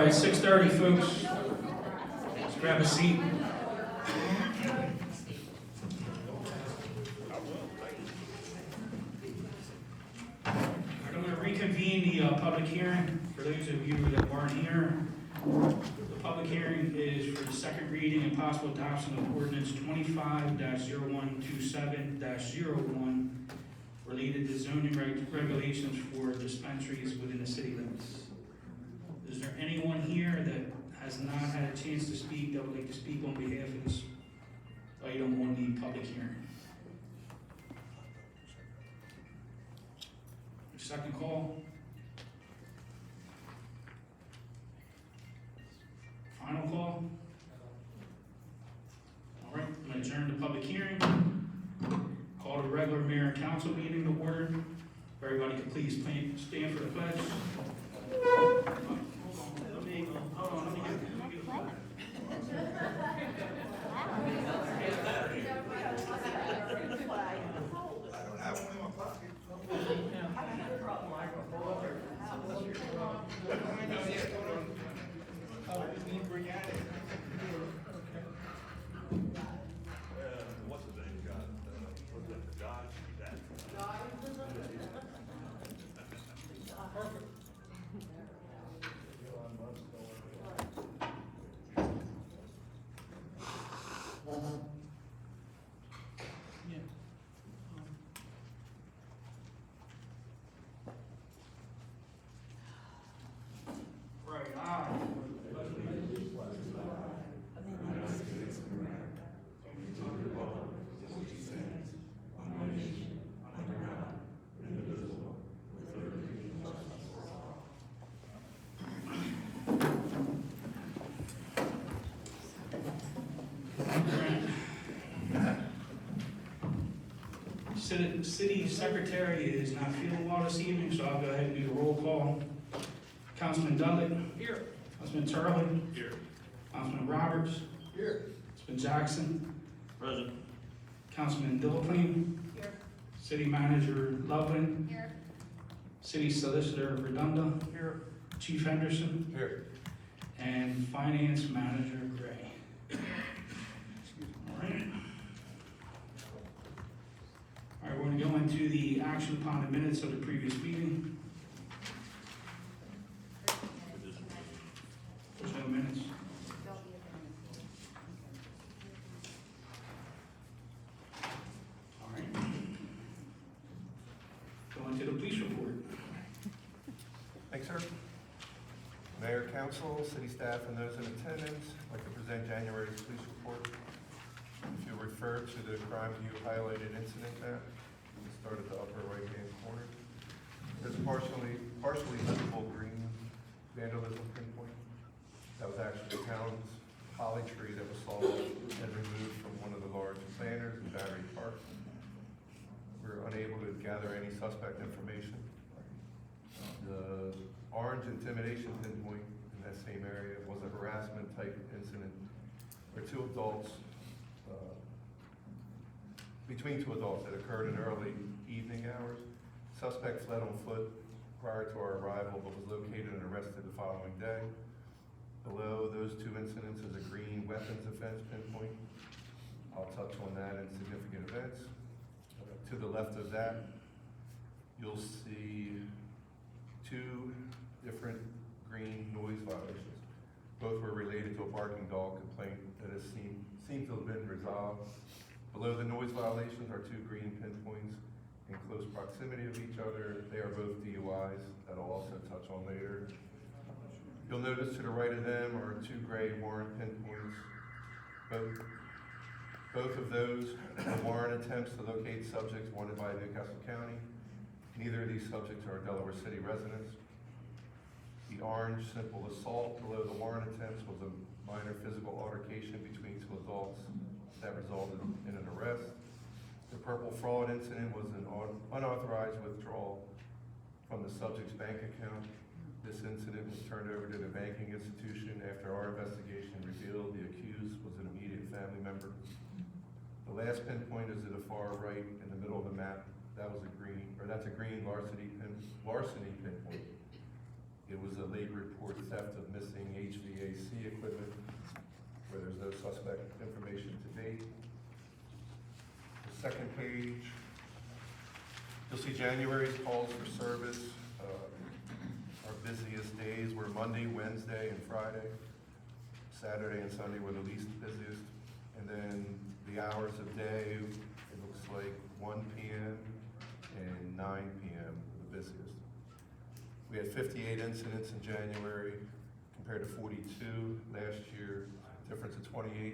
right, 6:30, folks. Let's grab a seat. I'm going to reconvene the public hearing. For those of you that weren't here, the public hearing is for the second reading and possible adoption of ordinance 25-0127-01 related to zoning regulations for dispensaries within the city limits. Is there anyone here that has not had a chance to speak that would like to speak on behalf of this item on the public hearing? Second call. Final call. All right, I'm going to adjourn the public hearing. Call the regular mayor and council meeting to order. If everybody could please stand for the pledge. What's his name? God, what's that? God? That. Perfect. Right, City Secretary is not feeling well this evening, so I'll go ahead and do the roll call. Councilman Dudley. Here. Councilman Turley. Here. Councilman Roberts. Here. Councilman Jackson. Present. Councilman Dillapine. Here. City Manager Loveland. Here. City Solicitor Redunda. Here. Chief Henderson. Here. And Finance Manager Gray. All right. All right, we're going to go into the action upon the minutes of the previous meeting. There's no minutes. All right. Go into the police report. Thanks, sir. Mayor, council, city staff, and those in attendance, I'd like to present January's police report. If you refer to the crime view highlighted incident map, you can start at the upper right-hand corner. There's partially visible green vandalism pinpoint. That was actually the town's holly tree that was sawed and removed from one of the large planters in Battery Park. We were unable to gather any suspect information. The orange intimidation pinpoint in that same area was a harassment type incident where between two adults that occurred in early evening hours. Suspect fled on foot prior to our arrival but was located and arrested the following day. Below those two incidents is a green weapons offense pinpoint. I'll touch on that in significant events. To the left of that, you'll see two different green noise violations. Both were related to a barking dog complaint that has seemed to have been resolved. Below the noise violations are two green pinpoints in close proximity of each other. They are both DUIs that I'll also touch on later. You'll notice to the right of them are two gray warrant pinpoints. Both of those are warrant attempts to locate subjects wanted by Newcastle County. Neither of these subjects are Delaware City residents. The orange simple assault below the warrant attempts was a minor physical altercation between two adults that resulted in an arrest. The purple fraud incident was an unauthorized withdrawal from the subject's bank account. This incident was turned over to the banking institution after our investigation revealed the accused was an immediate family member. The last pinpoint is to the far right in the middle of the map. That's a green larceny pinpoint. It was a late report theft of missing suspect information to date. The second page, you'll see January's calls for service. Our busiest days were Monday, Wednesday, and Friday. Saturday and Sunday were the least busiest. And then the hours of day, it looks like 1 p.m. and 9 p.m. the busiest. We had 58 incidents in January compared to 42 last year, difference of 28%.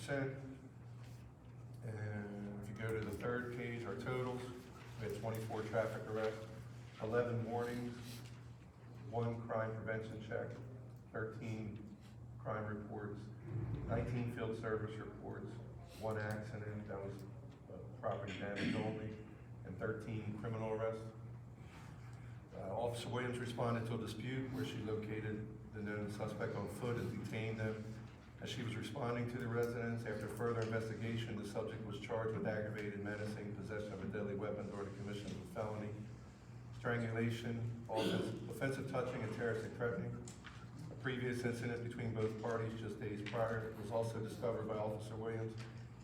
And if you go to the third page, our totals, we had 24 traffic arrests, 11 warnings, 1 crime prevention check, 13 crime reports, 19 field service reports, 1 accident, that was property damage only, and 13 criminal arrests. Officer Williams responded to a dispute where she located the known suspect on foot and detained them. As she was responding to the residents, after further investigation, the subject was charged with aggravated menacing, possession of a deadly weapon, or the commission of a felony, strangulation, offensive touching, and terroristic threatening. A previous incident between both parties just days prior was also discovered by Officer Williams,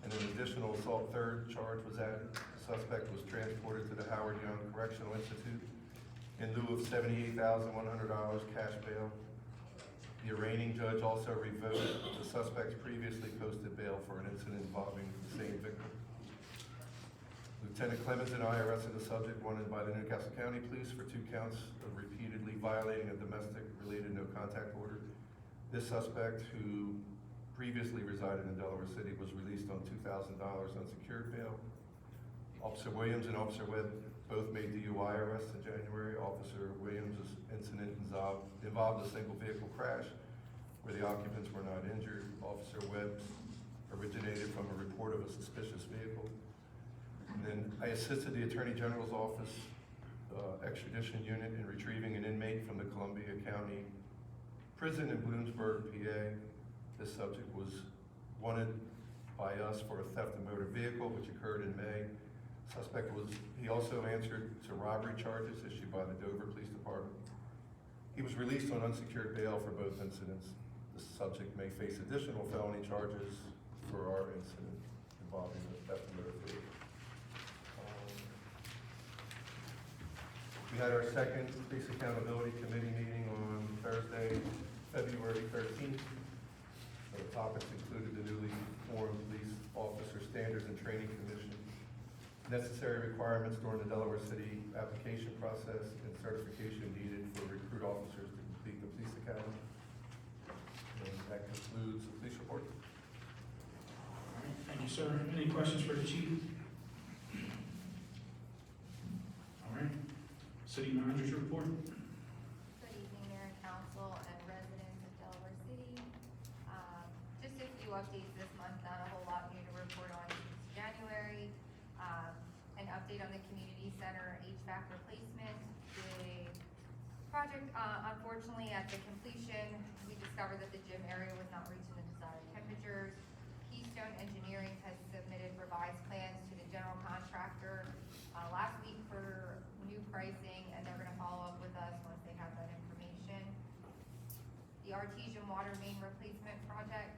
and an additional assault third charge was added. The suspect was transported to the Howard Young Correctional Institute in lieu of $78,100 cash bail. The arraigning judge also revoked the suspect's previously posted bail for an incident involving the same victim. Lieutenant Clemens and I arrested a subject wanted by the Newcastle County Police for 2 counts of repeatedly violating a domestic-related no-contact order. This suspect, who previously resided in Delaware City, was released on $2,000 unsecured bail. Officer Williams and Officer Webb both made DUI arrests in January. Officer Williams' incident involved a single vehicle crash where the occupants were not injured. Officer Webb's originated from a report of a suspicious vehicle. And then I assisted the Attorney General's Office extradition unit in retrieving an inmate from the Columbia County Prison in Bloomsburg, PA. This subject was wanted by us for a theft of motor vehicle, which occurred in May. He also answered to robbery charges issued by the Dover Police Department. He was released on unsecured bail for both incidents. The subject may face additional felony charges for our incident involving the theft of motor vehicle. We had our second Police Accountability Committee meeting on Thursday, February 13th. The topics included the newly formed Police Officer Standards and Training Commission, necessary requirements during the Delaware City application process, and certification needed for recruit officers to complete the police academy. And that concludes the police report. All right, thank you, sir. Any questions for the chief? All right, city manager's report. Good evening, Mayor and Council and residents of Delaware City. Just a few updates this month, not a whole lot new to report on since January. An update on the community center HVAC replacement. The project, unfortunately, at the completion, we discovered that the gym area was not reaching the desired temperatures. Keystone Engineering has submitted revised plans to the general contractor last week for new pricing, and they're gonna follow up with us once they have that information. The artesian water main replacement project,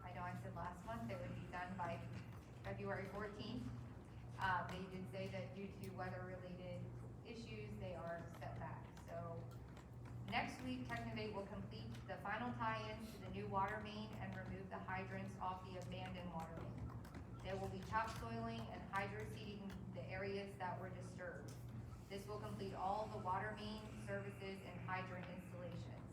I know I said last month it would be done by February 14th. They did say that due to weather-related issues, they are set back. So next week, Technovate will complete the final tie-ins to the new water main and remove the hydrants off the abandoned water main. There will be topsoiling and hydro-seeding the areas that were disturbed. This will complete all the water main services and hydrant installations.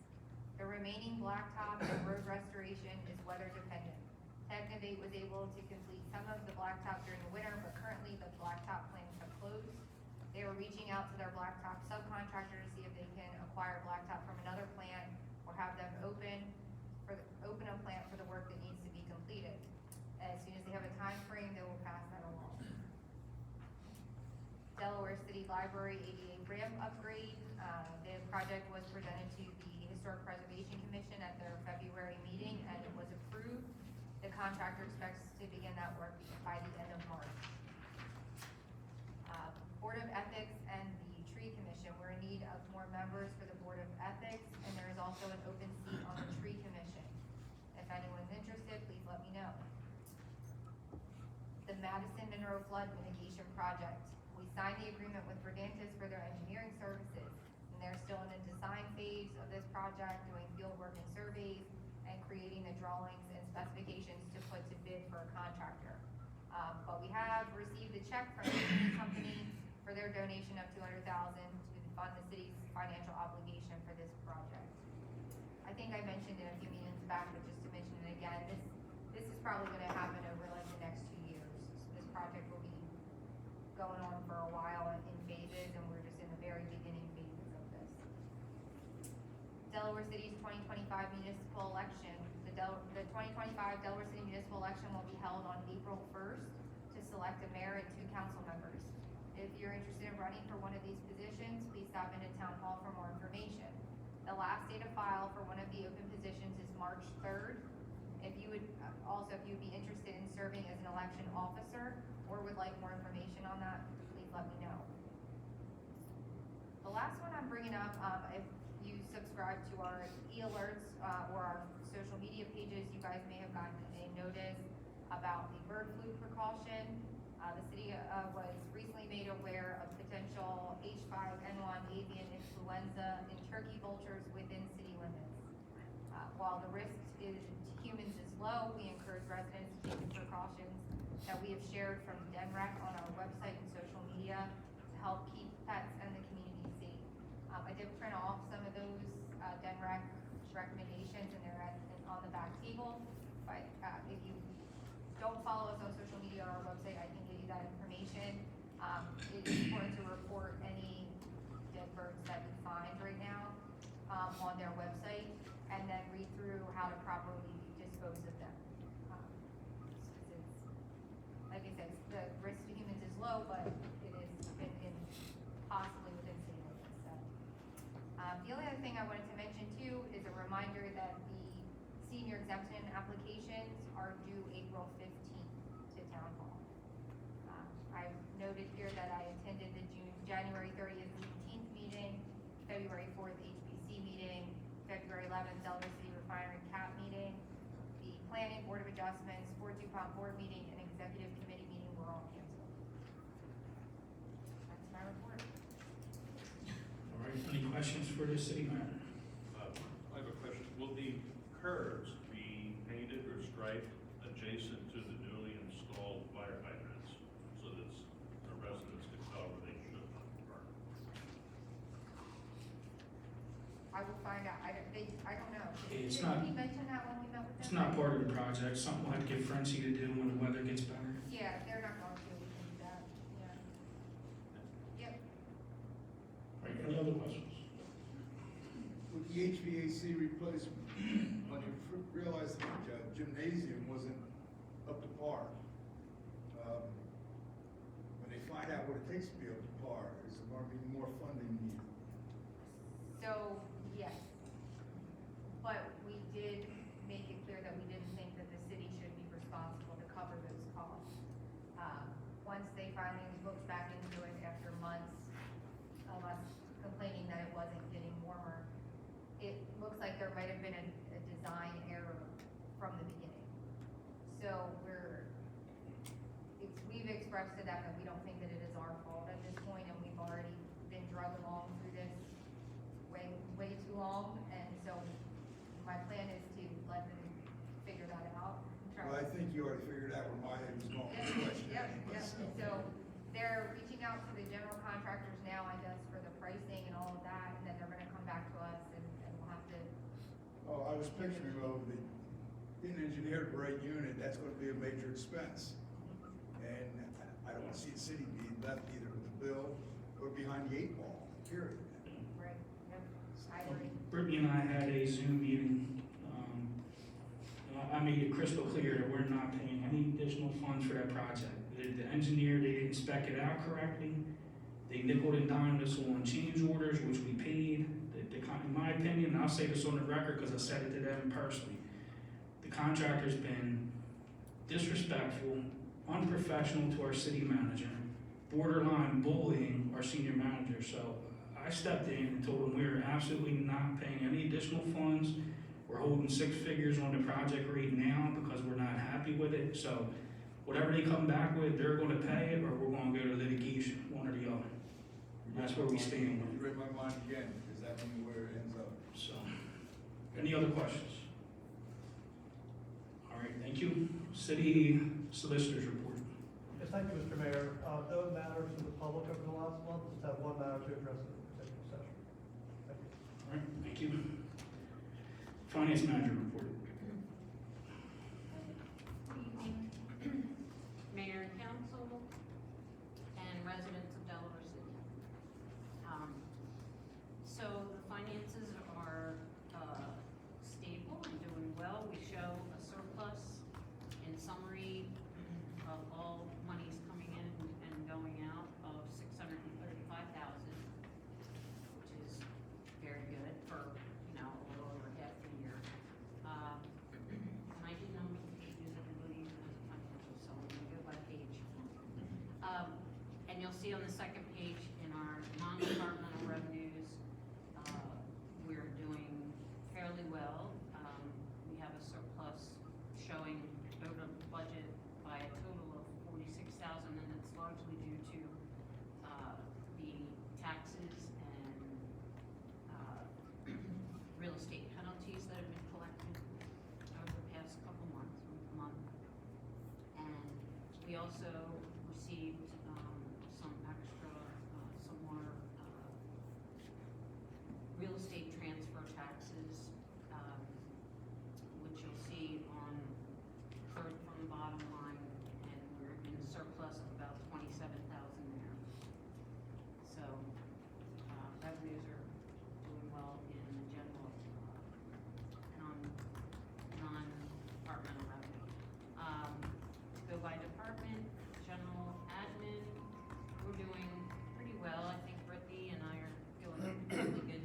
The remaining blacktop and road restoration is weather dependent. Technovate was able to complete some of the blacktop during the winter, but currently the blacktop plants have closed. They are reaching out to their blacktop subcontractor to see if they can acquire blacktop from another plant or have them open a plant for the work that needs to be completed. As soon as they have a time frame, they will pass that along. Delaware City Library ADA ramp upgrade. The project was presented to the Historic Preservation Commission at their February meeting, and it was approved. The contractor expects to begin that work by the end of March. Board of Ethics and the Tree Commission, we're in need of more members for the Board of Ethics, and there is also an open seat on the Tree Commission. If anyone's interested, Monroe Flood Mitigation Project. We signed the agreement with Verdantis for their engineering services, and they're still in the design phase of this project, doing field work and surveys, and creating the drawings and specifications to put to bid for a contractor. But we have received a check from the cleaning company for their donation of $200,000 to fund the city's financial obligation for this project. I think I mentioned it a few meetings back, but just to mention it again, this is probably gonna happen over like the next 2 years. So this project will be going on for a while in phases, and we're just in the very beginning phases of this. Delaware City's 2025 municipal election. The 2025 Delaware City municipal election will be held on April 1st to select a mayor and 2 council members. If you're interested in running for one of these positions, please stop into Town Hall for more information. The last day to file for one of the open positions is March 3rd. If you would be interested in serving as an election officer or would like more information on that, please let me know. The last one I'm bringing up, if you subscribe to our e-alerts or our social media pages, you guys may have gotten a notice about the bird flu precaution. The city was recently made aware of potential H5N1 avian influenza in turkey vultures within city limits. While the risk to humans is low, we encourage residents to take the precautions that we have shared from DENREC on our website and social media to help keep pets and the community safe. I did print off some of those DENREC recommendations, and they're on the back table. But if you don't follow us on social media or our website, I can give you that information. It is important to report any dead birds that we find right now on their website, and then read through how to properly dispose of them. It's, like I said, the risk to humans is low, but it is possibly within city limits. So, the only other thing I wanted to mention too is a reminder that the senior exemption applications are due April 15th to Town Hall. I noted here that I attended the January 30th Juneteenth meeting, February 4th HBC meeting, February 11th Delaware City Refinery CAP meeting, the Planning Board of Adjustments, Fort DuPont Board meeting, and Executive Committee meeting were all canceled. That's my report. All right, any questions for the city manager? I have a question. Will the curbs be painted or striped adjacent to the newly installed fire hydrants so that the residents can tell where they should not park? I will find out. I don't know. It's Did not- he mention that when we met with them? It's not part of the project, something we'll have to get Frenzy to do when the weather gets better. Yeah, they're not going to, we can do that, yeah. Yep. All right, any other questions? With the HVAC replacement, when you realized that the gymnasium wasn't up to par, when they find out what it takes to be up to par, is there going to be more funding needed? So, yes. But we did make it clear that we didn't think that the city should be responsible to cover those costs. Once they finally looked back into it after months of us complaining that it wasn't getting warmer, it looks like there might have been a design error from the beginning. So we've expressed to them that we don't think that it is our fault at this point, and we've already been drug along through this way too long, and so my plan is to let them figure that out. Well, I think you already figured out where my head was going with the question. Yep, anyway, yep. So they're reaching out to the general contractors now, I guess, for the pricing and all of that, and then they're gonna come back to us and we'll have to. Oh, I was picturing of being engineered the right unit, that's going to be a major expense. And I don't see the city being left either with the bill or behind the 8 ball, period. Right, yep, I agree. Brittany and I had a Zoom meeting. I made it crystal clear that we're not paying any additional funds for that project. The engineer, they didn't spec it out correctly. They nickeled and dimed us on change orders, which we paid. In my opinion, and I'll say this on the record because I said it to them personally, the contractor's been disrespectful, unprofessional to our city manager, borderline bullying our senior manager. So I stepped in and told them we are absolutely not paying any additional funds. We're holding 6 figures on the project right now because we're not happy with it. So whatever they come back with, they're gonna pay it, or we're gonna go to litigation, one or the other. That's where we stand with it. You read my mind again, because that may be where it ends up. So, any other questions? All right, thank you. City Solicitor's Report. Yes, thank you, Mr. Mayor. No matters to the public over the last month, just have one matter to address in executive session. Thank you. All right, thank you. Finance Manager Report. Mayor and council, and residents of Delaware City. So the finances are stable and doing well. We show a surplus in summary of all monies coming in and going out of $635,000, which is very good for, a little over half the year. And I didn't know which pages everybody has a financial, so I'm gonna go by page. And you'll see on the second page in our non-departmental revenues, we're doing fairly well. We have a surplus showing over budget by a total of $46,000, and it's largely due to the taxes and real estate penalties that have been collected over the past couple month. And we also received some extra, some more real estate transfer taxes, which you'll see on third from the bottom line, and we're in surplus of about $27,000 there. So revenues are doing well in the general non-departmental revenue. Go by department, general admin, we're doing pretty well. I think Brittany and I are doing really good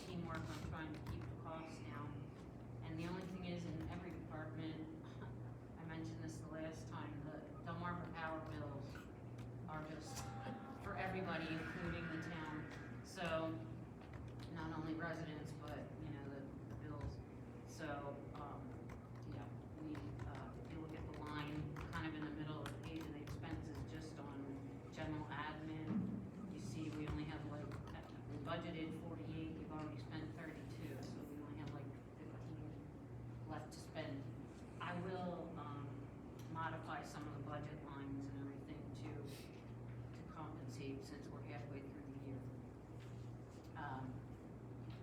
teamwork on trying to keep the costs down. And the only thing is, in every department, I mentioned this the last time, the Delaware power bills are just for everybody, including the town. So, not only residents, but, the bills. So, yeah, if you look at the line, kind of in the middle of the page of the expenses, just on general admin, you see we only have we budgeted 48, we've already spent 32, so we only have 15 left to spend. I will, modify some of the budget lines and everything to compensate since we're halfway through the year.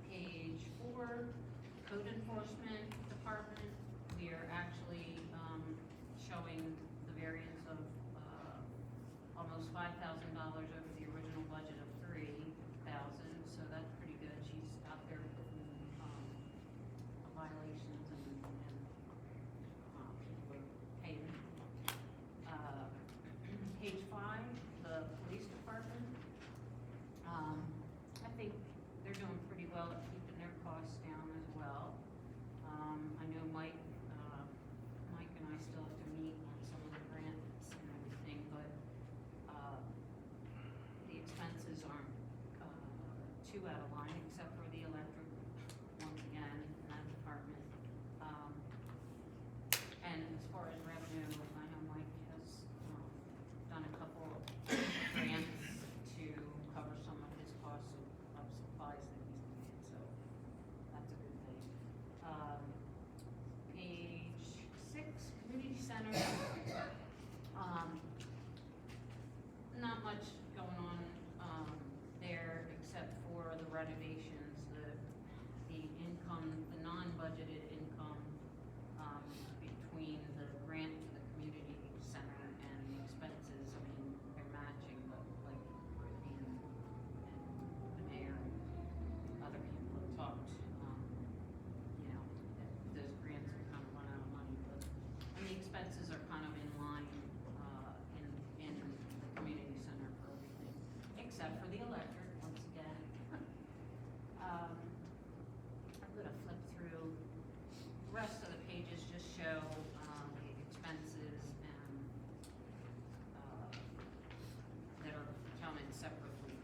Page 4, code enforcement department, we are actually, showing the variance of, almost $5,000 over the original budget of $3,000, so that's pretty good. She's out there putting, violations and people are paying. Page 5, the police department. I think they're doing pretty well at keeping their costs down as well. I know Mike and I still have to meet on some of the grants and everything, but the expenses aren't too out of line, except for the electric, once again, in that department. And as far as revenue, I know Mike has done a couple grants to cover some of his costs of supplies that he's needed, so that's a good thing. Page 6, community center. Not much going on there except for the renovations, the income, the non-budgeted income between the grant to the community center and the expenses. I mean, they're matching, but like Brittany and the mayor and other people have talked, those grants have kind of run out of money, and the expenses are kind of in line in the community center for everything, except for the electric, once again. I'm gonna flip through. The rest of the pages just show the expenses and that are counted separately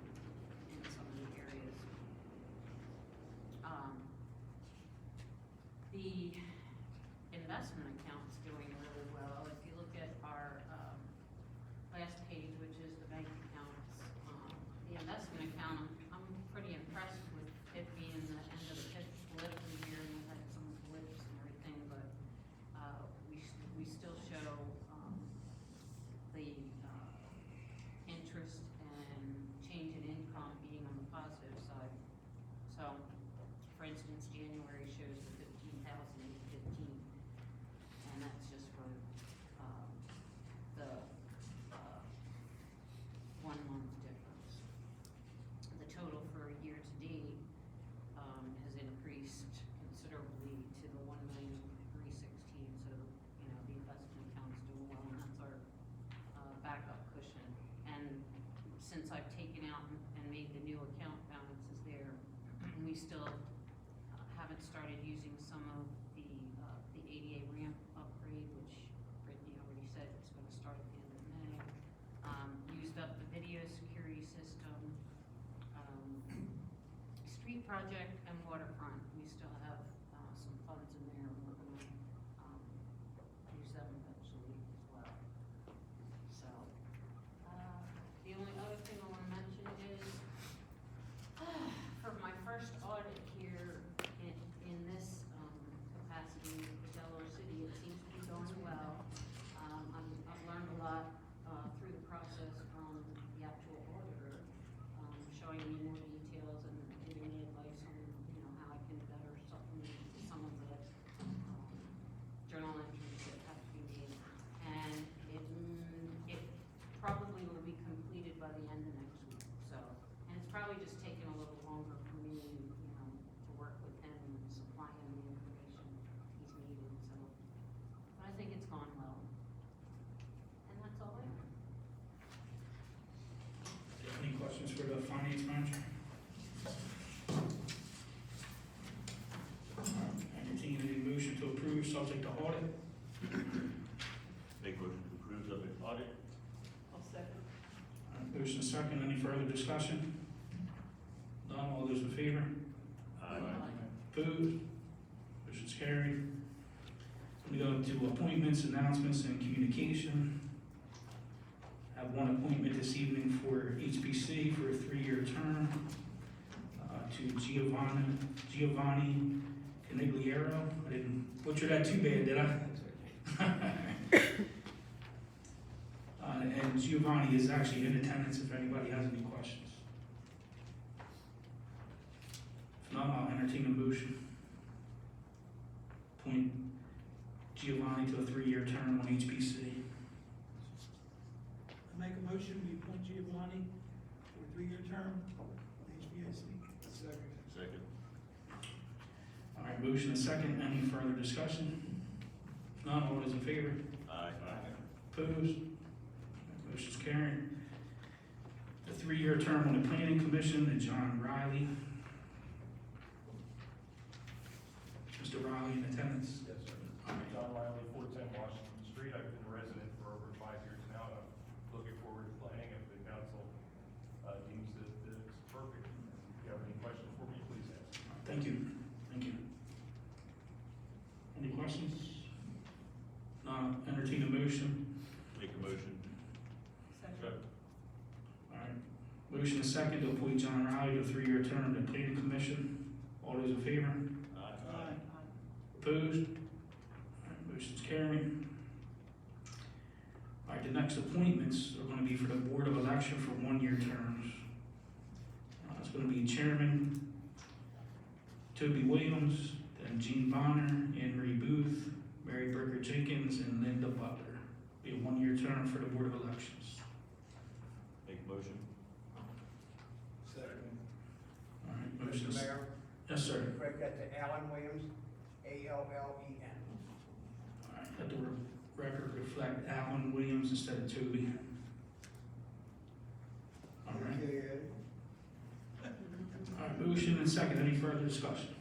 in some of the areas. The investment account's doing really well. If you look at our still haven't started using some of the ADA ramp upgrade, which Brittany already said it's gonna start at the end of May. Used up the video security system, street project and waterfront. We still have, some funds in there, and we're gonna, use them eventually as well. So, the only other thing I wanna mention is, for my first audit here in this, capacity with Delaware City, it seems to be going well. I've learned a lot, through the process from the actual auditor, showing me more details and giving me advice on, how I can better supplement some of the, journal entries that have to be made. And it probably will be completed by the end of next week, so. And it's probably just taking a little longer for me, to work with him and supply him the information he's needed, so. But I think it's gone well. And that's all I have. Any questions for the finance manager? Entertain a motion to approve subject to audit. Make motion to approve subject to audit. I'll second. Motion is second, any further discussion? None, all those in favor? Opposed? Motion's carried. We go to appointments, announcements, and communication. Have one appointment this evening for HPC for a 3-year term, to Giovanni Canigliaro. I didn't butcher that too bad, did I? And Giovanni is actually in attendance if anybody has any questions. If not, I'll entertain a motion. Appoint Giovanni to a 3-year term on HPC. I make a motion, we appoint Giovanni for a 3-year term, HVAC. Second. Second. All right, motion and second. Any further discussion? If not, all those in favor? Aye. Opposed? Motion's carried. The 3-year term on the planning commission to John Riley. Mr. Riley in attendance. Yes, sir. John Riley, 410 Washington Street. I've been a resident for over 5 years now, and I'm looking forward to planning if the council deems that it's perfect. If you have any questions for me, please ask. Thank you. Thank you. Any questions? Not entertain a motion. Make a motion. Second. All right. Motion is second to appoint John Riley to a 3-year term to planning commission. All those in favor? Aye. Opposed? All right, motion's carried. All right, the next appointments are gonna be for the Board of Election for 1-year terms. It's gonna be Chairman Toby Williams, then Gene Bonner, Anne Marie Booth, Mary Burger Jenkins, and Linda Butler. Be a 1-year term for the Board of Elections. Make a motion. Second. All right, motion is. Mr. Mayor, Yes, sir. correct that to Alan Williams, A-L-L-E-N. All right, let the record reflect Alan Williams instead of Toby. All right. Okay, All right, motion and second. Any further discussion?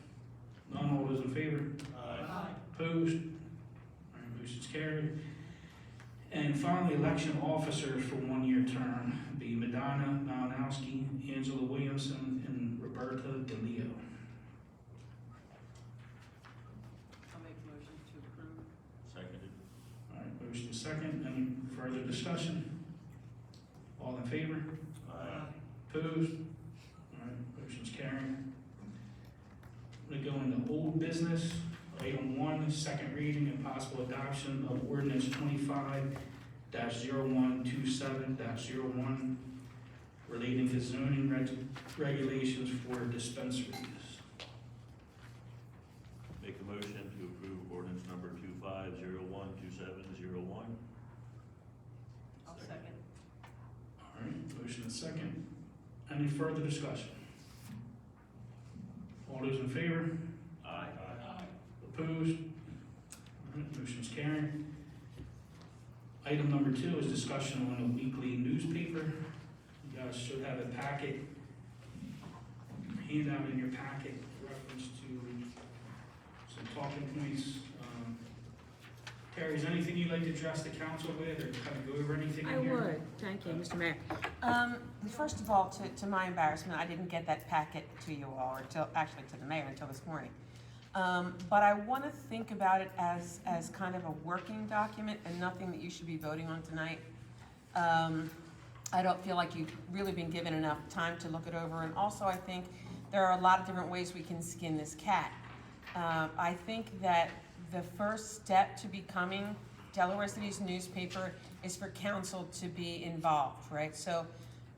None, all those in favor? Aye. Opposed? All right, motion's carried. And finally, election officers for 1-year term be Madonna Malinowski, Angela Williamson, and Roberta DeLeo. I'll make a motion to approve. Seconded. All right, motion is second. Any further discussion? All in favor? Aye. Opposed? All right, motion's carried. I'm gonna go into old business. Item 1, second reading and possible adoption of ordinance 25-0127-01 relating to zoning regulations for dispensaries. Make a motion to approve ordinance number 25-0127-01. I'll second. All right, motion is second. Any further discussion? All those in favor? Aye. Opposed? All right, motion's carried. Item number 2 is discussion on a weekly newspaper. You guys should have a packet, handout in your packet talking points. Terry, is there anything you'd like to address the council with, or kind of go over anything I in here? would, thank you, Mr. Mayor. First of all, to my embarrassment, I didn't get that packet to you all, or actually to the mayor until this morning. But I want to think about it as kind of a working document and nothing that you should be voting on tonight. I don't feel like you've really been given enough time to look it over, and also I think there are a lot of different ways we can skin this cat. I think that the first step to becoming Delaware City's newspaper is for council to be involved, right? So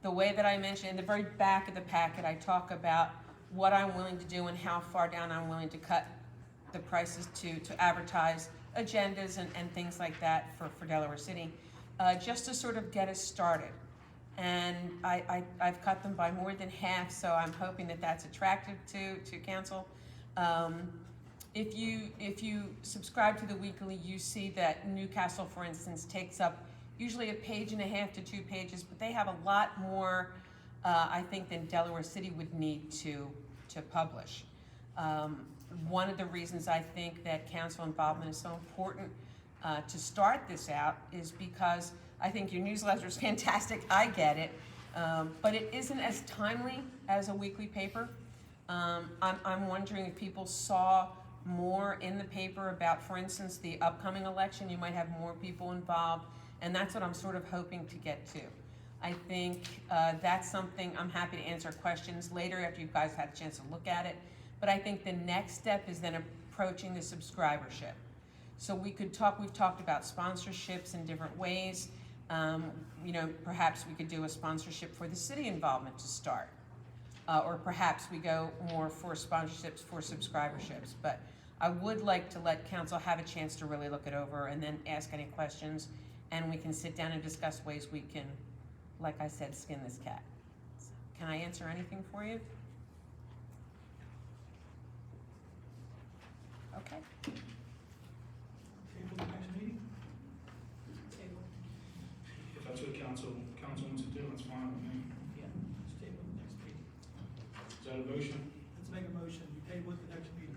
the way that I mentioned, in the very back of the packet, I talk about what I'm willing to do and how far down I'm willing to cut the prices to advertise agendas and things like that for Delaware City, just to sort of get us started. And I've cut them by more than half, so I'm hoping that that's attractive to council. If you subscribe to the weekly, you see that Newcastle, for instance, takes up usually 1.5 to 2 pages, but they have a lot more, I think, than Delaware City would need to publish. One of the reasons I think that council involvement is so important to start this out is because I think your newsletter is fantastic, I get it, but it isn't as timely as a weekly paper. I'm wondering if people saw more in the paper about, for instance, the upcoming election, you might have more people involved, and that's what I'm sort of hoping to get to. I think that's something I'm happy to answer questions later after you guys had a chance to look at it, but I think the next step is then approaching the subscribership. So we've talked about sponsorships in different ways. Perhaps we could do a sponsorship for the city involvement to start. Or perhaps we go more for sponsorships for subscriberships. But I would like to let council have a chance to really look it over and then ask any questions, and we can sit down and discuss ways we can, like I said, skin this cat. Can I answer anything for you? Okay. Table the next meeting? If that's what council wants to do, that's fine with me. Yeah. Let's table the next meeting. Is that a motion? Let's make a motion, we table it the next meeting.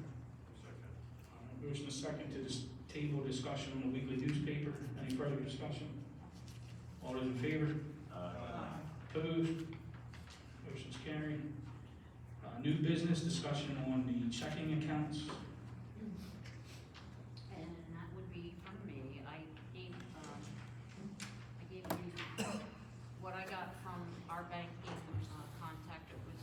Motion is second to this table discussion on the weekly newspaper. Any further discussion? All those in favor? Opposed? Motion's carried. New business discussion on the checking accounts. And that would be from me. I gave you what I got from our banking contact. It was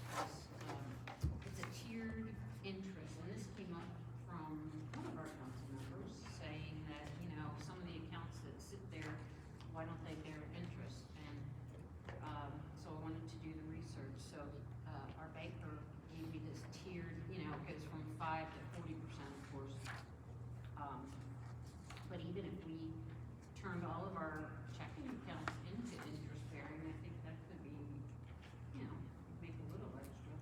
it's a tiered interest, and this came up from one of our council members saying that, some of the accounts that sit there, why don't they bear interest? And so I wanted to do the research. So our banker gave me this tiered, goes from 5 to 40%, of course. But even if we turned all of our checking accounts into interest bearing, I think that could be, make a little extra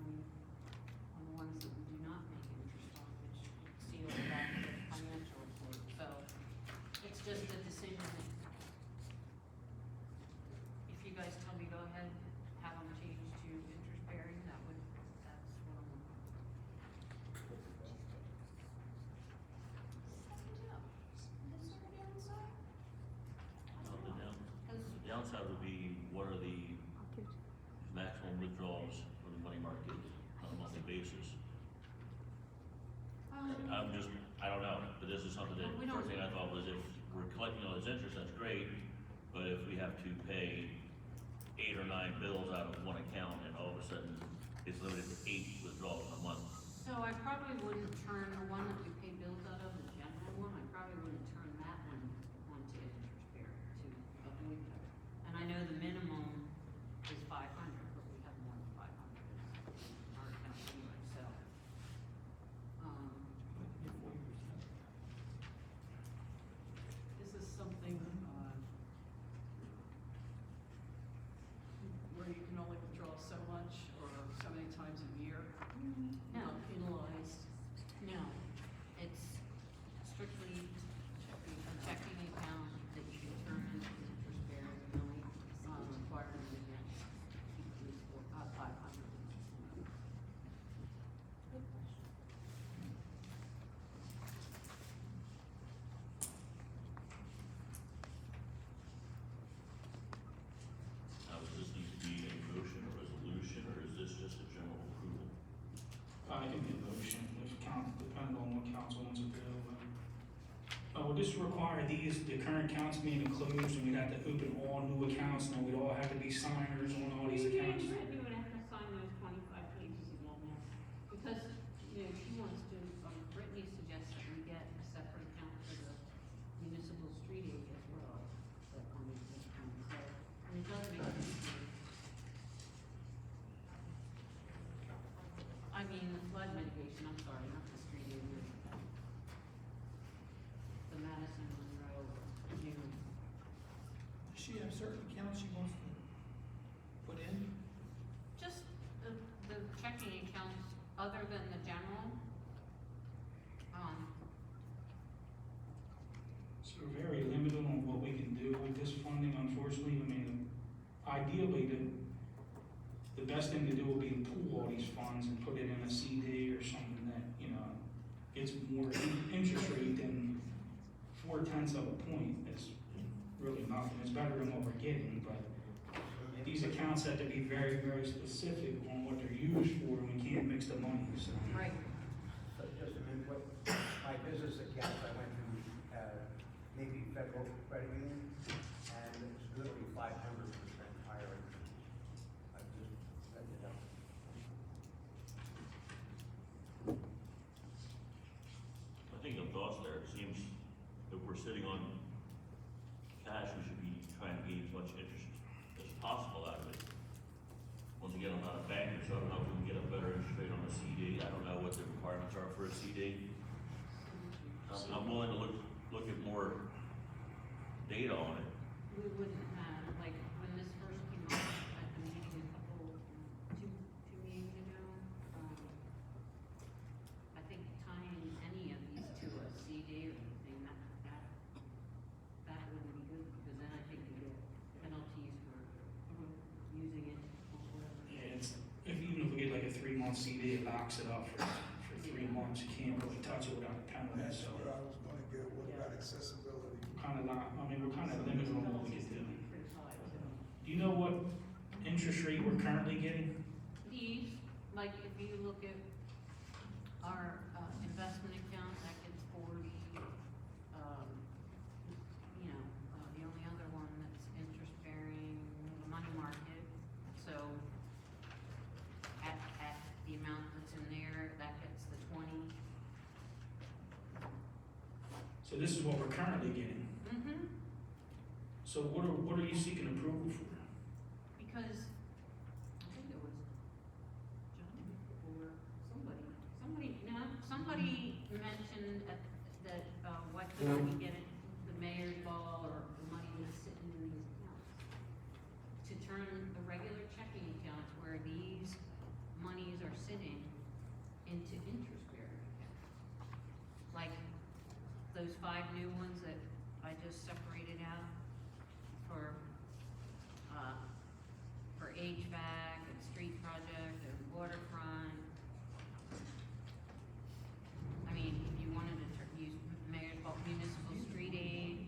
on the ones that we do not make interest on, which you can see on the back of the financial report. So it's just a decision. If you guys tell me go ahead, have them change to interest bearing, that's what I'm looking for. The downside would be, what are the maximum withdrawals from the money market on a monthly basis? I don't know, but this is something that, first thing I thought was, if we're collecting all this interest, that's great, but if we have to pay 8 or 9 bills out of one account, and all of a sudden it's limited to 8 withdrawals a month. So I probably wouldn't turn the one that we pay bills out of, the general one, I probably wouldn't turn that one onto interest bearing to avoid that. And I know the minimum is 500, but we have more than 500 in our account anyway, so. This is something, where you can only withdraw so much or so many times a year. No. Not penalized. No, would this require the current accounts being closed, and we'd have to open all new accounts, and we'd all have to be signers on all these accounts? You would have to sign those 25 pages again now, because, you know, she wants to, Brittany suggests that we get a separate account for the municipal street aid as well, that on the account, so, and it does make it easier. I mean, the flood mitigation, I'm sorry, not the street aid, the Madison Monroe, new. Does she have certain accounts she wants to put in? Just the checking accounts, other than the general, So we're very limited on what we can do with this funding, unfortunately. I mean, ideally, the best thing to do would be to pool all these funds and put it in a CD or something that, you know, gets more interest rate than 0.4 of a point. It's really nothing. It's better than what we're getting, but these accounts have to be very, very specific on what they're used for, and we can't mix the money, so. right, So just a minute, what, my business accounts, I went to, maybe Federal Credit Union, and it's literally 500% higher. I just, let you know. I think the thoughts there, it seems if we're sitting on cash, we should be trying to gain as much interest as possible out of it. Once again, I'm not a banker, so I don't know if we can get a better interest rate on a CD. I don't know what the requirements are for a CD. I'm willing to look at more data on it. we wouldn't have, like, when this first came up at the meeting two meetings ago, I think tying any of these to a CD or anything, that wouldn't be good, because then I think you get penalties for using it or whatever. Yeah, it's, even if we get like a 3-month CD, it locks it up for 3 months. You can't really touch it without a penalty, That's so. what I was gonna get, what about accessibility? Kind of not, I mean, we're kind of limited on what we can do. Pretty high, so. Do you know what interest rate we're currently getting? These, like, if you look at our, investment account, that gets 40, you know, the only other one that's interest bearing, the money market, so at the amount that's in there, that gets the 20. So this is what we're currently getting. Mm-hmm. So what are you seeking approval for? Because, I think it was John or somebody mentioned that, why couldn't we get it, the mayor's ball or the money that's sitting in these accounts? To turn the regular checking accounts where these monies are sitting into interest bearing accounts. Like those 5 new ones that I just separated out for HVAC and street project and waterfront. I mean, if you wanted to use mayor's bulk municipal street aid,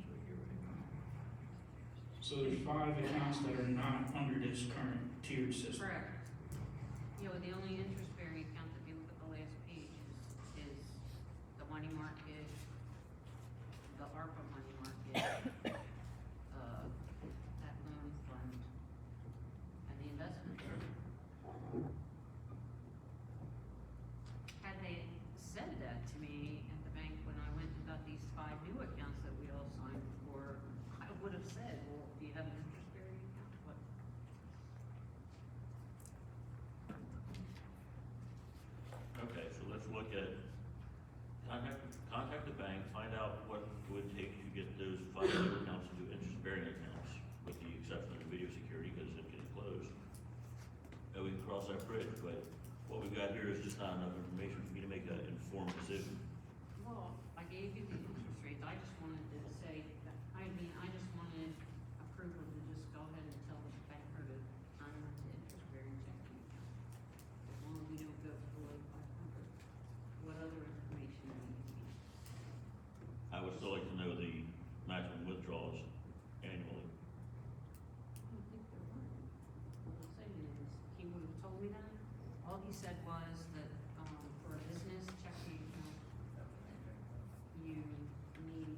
So there's 5 accounts that are not under this current tiered system. correct. You know, the only interest bearing account, if you look at the last page, is the money market, the ARPA money market, that loan fund, and the investment. Had they said that to me at the bank when I went and got these 5 new accounts that we all signed for, I would have said, well, do you have an interest bearing account? What? Okay, so let's look at, contact the bank, find out what it would take to get those 5 new accounts into interest-bearing accounts, with the exception of the video security, because it's getting closed. And we can cross that bridge, but what we've got here is just not enough information for me to make an informed decision. Well, I gave you the interest rates, I just wanted to say, I just wanted approval to just go ahead and tell the banker to turn them into interest-bearing checking accounts. As long as we don't go below 500, what other information do you need? I would still like to know the maximum withdrawals annually. I don't think there were. What I'm saying is, he would have told me that, all he said was that, for a business checking account, you need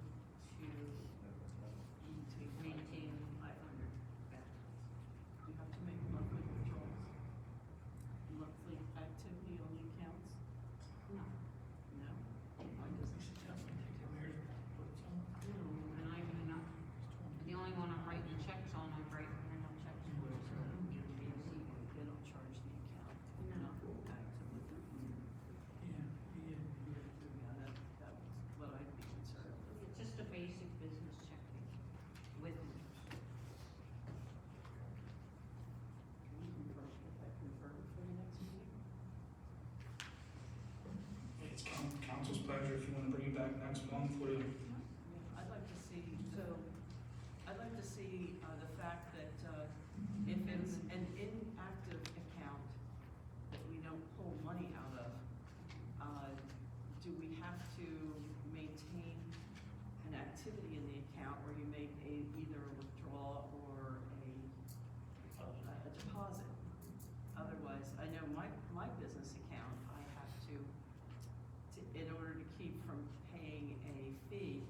pleasure, if you wanna bring it back next month, what do I'd like to see, I'd like to see, the fact that, if it's an inactive account that we don't pull money out of, do we have to maintain an activity in the account where you make either a withdrawal or a deposit? Otherwise, I know my business account, I have to, in order to keep from paying a fee,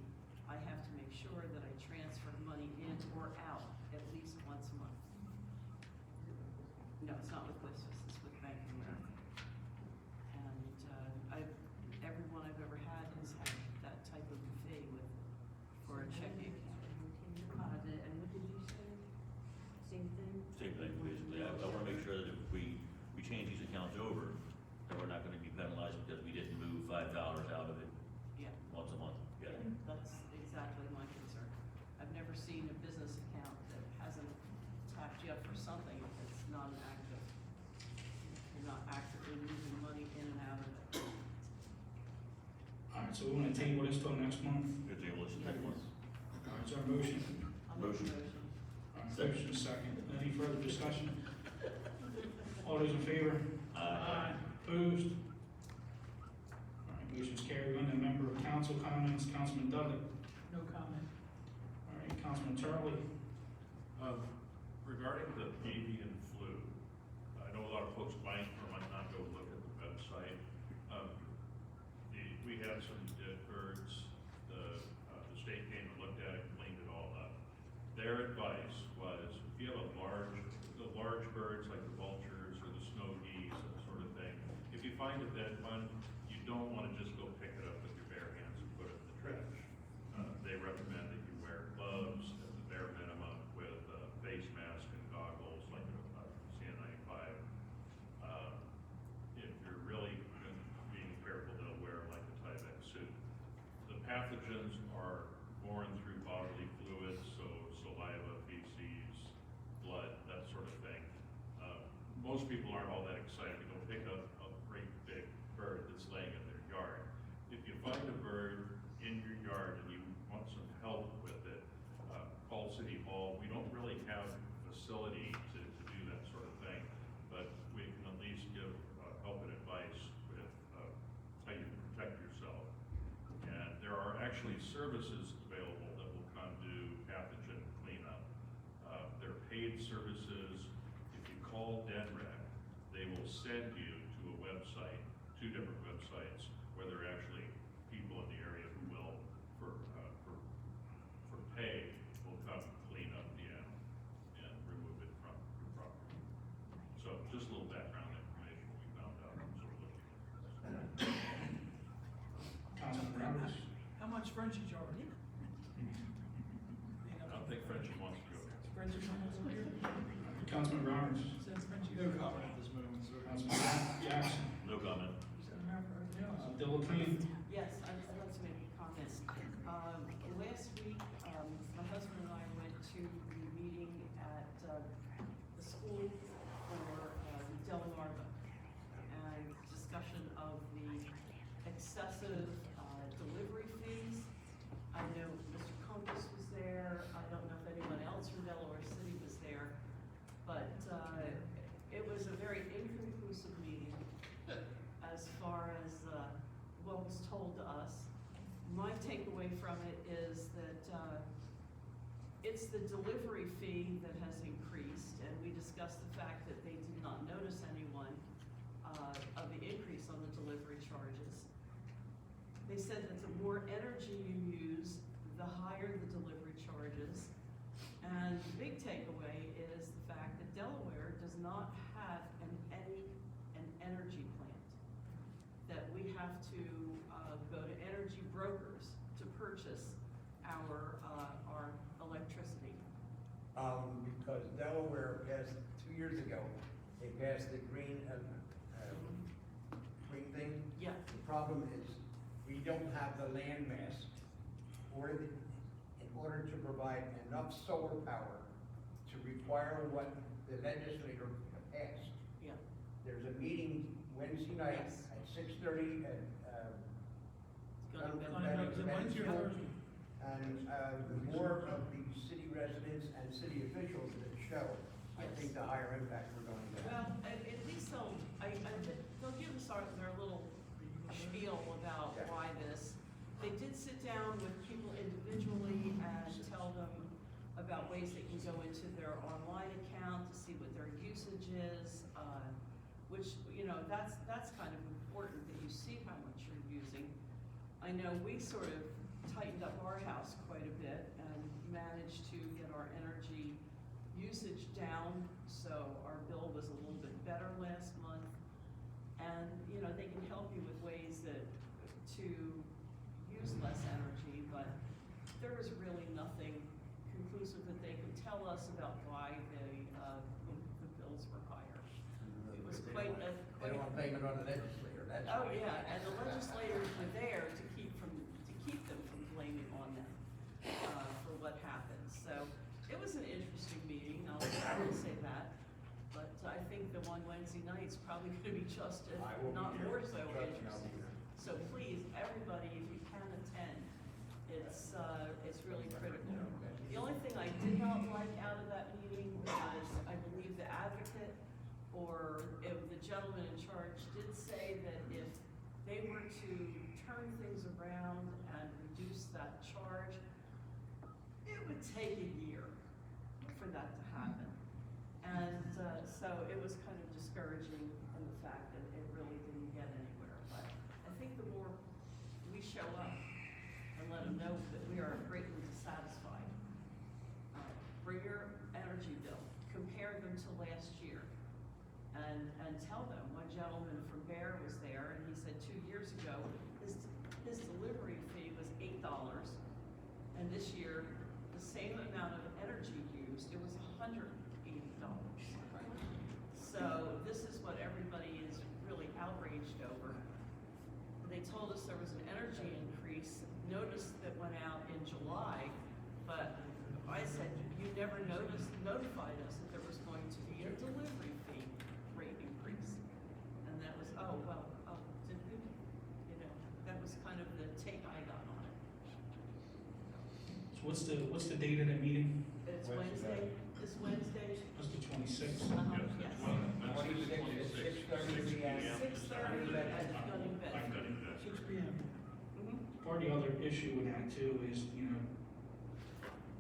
I have to make sure that I transfer money in or out at least once a month. No, it's not with business, it's with Bank of America. And, everyone I've ever had has had that type of a fee for a checking account. Deposit, and what did you say? Same thing? Same thing, basically. I wanna make sure that if we change these accounts over, that we're not gonna be penalized because we didn't move $5 out of it Yeah, once a month. Yeah. that's exactly my concern. I've never seen a business account that hasn't tapped you up for something if it's not an active. You're not actively moving money in and out of it. Alright, so we wanna table this till next month? Good deal, listen, next one. Alright, is there a motion? I'll make a Motion. motion. Alright, motion second. Any further discussion? All those in favor? Aye. Opposed? Alright, motion's carried. On to member of council comments, Councilman Dudley. No comment. Alright, Councilman Turley. Regarding the avian flu, I know a lot of folks might or might not go look at the website. We had some dead birds, the state came and looked at it, cleaned it all up. Their advice was, if you have the large birds like the vultures or the snow geese, that sort of thing, if you find a dead one, you don't wanna just go pick it up with your bare hands and put it in the trash. They recommend that you wear gloves at the bare minimum with a face mask and goggles like a CN95. If you're really being careful, they'll wear like a Tyvek suit. The pathogens are born through bodily fluids, so saliva, feces, blood, that sort of thing. Most people aren't all that excited to go pick up a great big bird that's laying in their yard. If you find a bird in your yard and you want some help with it, call City Hall. We don't really have a facility to do that sort of thing, but we can at least give help and advice with how you can protect yourself. And there are actually services available that will come do pathogen cleanup. They're paid services. If you call DENREC, they will send you to a website, 2 different websites, where there are actually people in the area who will, for pay, will come clean up the animal and remove it from your property. So just a little background information we found out, sort of looking at this. Councilman Roberts. How much Frenchie charge? I don't think Frenchie wants to go. Frenchie almost over here? Councilman Roberts. Since Frenchie. No comment at this moment, sir. Councilman Jackson. No comment. Send him out for everything else. Delaplane. Yes, I'd like to make a comment. Last week, my husband and I went to the meeting at, the school for, the Delaware and discussion of the excessive, delivery fees. I know Mr. Compass was there. I don't know if anyone else from Delaware City was there, but, it was a very inconclusive meeting as far as, what was told to us. My takeaway from it is that, it's the delivery fee that has increased, and we discussed the fact that they did not notice anyone, of the increase on the delivery charges. They said that the more energy you use, the higher the delivery charges. And the big takeaway is the fact that Delaware does not have an energy plant. That we have to, go to energy brokers to purchase our electricity. Because Delaware passed, 2 years ago, they passed the green thing. Yeah, The problem is, we don't have the land mass in order to provide enough solar power to require what the legislature passed. yeah. There's a meeting Wednesday night Yes. at 6:30 at Gunning When's your School. first? And, the more of the city residents and city officials that show, I Yes. think the higher impact we're going to have. Well, at least they'll give us their little spiel about Yeah. why this. They did sit down with people individually and tell them about ways they can go into their online account to see what their usage is, which, that's kind of important that you see how much you're using. I know we sort of tightened up our house quite a bit and managed to get our energy usage down, so our bill was a little bit better last month. And, they can help you with ways to use less energy, but there was really nothing conclusive that they could tell us about why the bills were higher. It was They don't want payment on the legislator, that's. Oh, yeah, and the legislators were there to keep them from blaming on them, for what happened. So, it was an interesting meeting, I will say that. But I think the one Wednesday night's probably gonna be just, if I will be not here. more so Trust me, I'll be interesting. here. So please, everybody, if you can attend, it's really critical. The only thing I did not like out of that meeting was, I believe the advocate or if the gentleman in charge did say that if they were to turn things around and reduce that charge, it would take a year for that to happen. And so it was kind of discouraging in the fact that it really didn't get anywhere. But I think the more we show up and let them know that we are greatly dissatisfied, bring your energy bill, compare them to last year, and tell them. One gentleman from Bear was there, and he said 2 years ago, his delivery fee was $8, and this year, the same amount of energy used, it was $180. So this is what everybody is really outraged over. They told us there was an energy increase, notice that went out in July, but I said, you never notified us that there was going to be a delivery fee rate increase. And that was, did we? That was kind of the take I got on it. So what's the date of that meeting? It's Wednesday, this Wednesday. What's the 26th? Yes. 26 at 6:30 p.m. 6:30 at Gunning Bed. 6 p.m. Part of the other issue with that too is,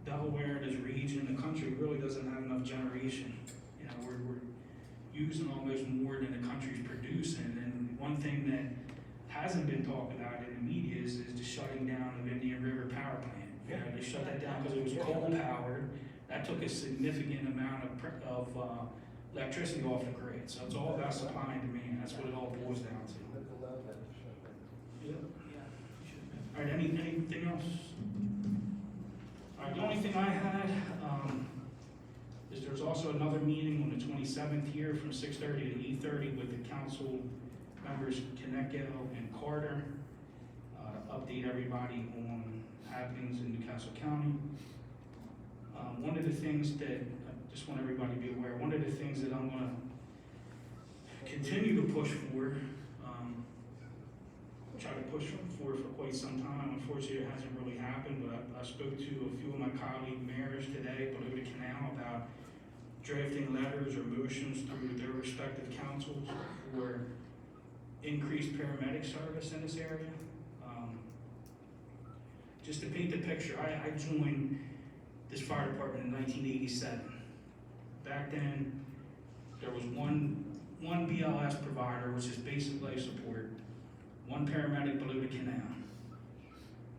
Delaware, this region, the country really doesn't have enough generation. We're using almost more than the country's producing. And one thing that hasn't been talked about in the media is the shutting down of Indian River Power Plant. They shut that down because it was coal powered. That took a significant amount of electricity off the grid. So it's all about supply and demand. That's what it all boils down to. Yeah. All right, anything else? All right, the only thing I had, is there's also another meeting on the 27th here from 6:30 to 8:30 with the council members Konecko and Carter, to update everybody on happenings in Newcastle County. One of the things that, I just want everybody to be aware, one of the things that I'm gonna continue to push for, try to push for quite some time. Unfortunately, it hasn't really happened, but I spoke to a few of my colleague mayors today below the canal about drafting letters or motions through their respective councils for increased paramedic service in this area. Just to paint the picture, I joined this fire department in 1987. Back then, there was one BLS provider, which is basic life support, one paramedic below the canal.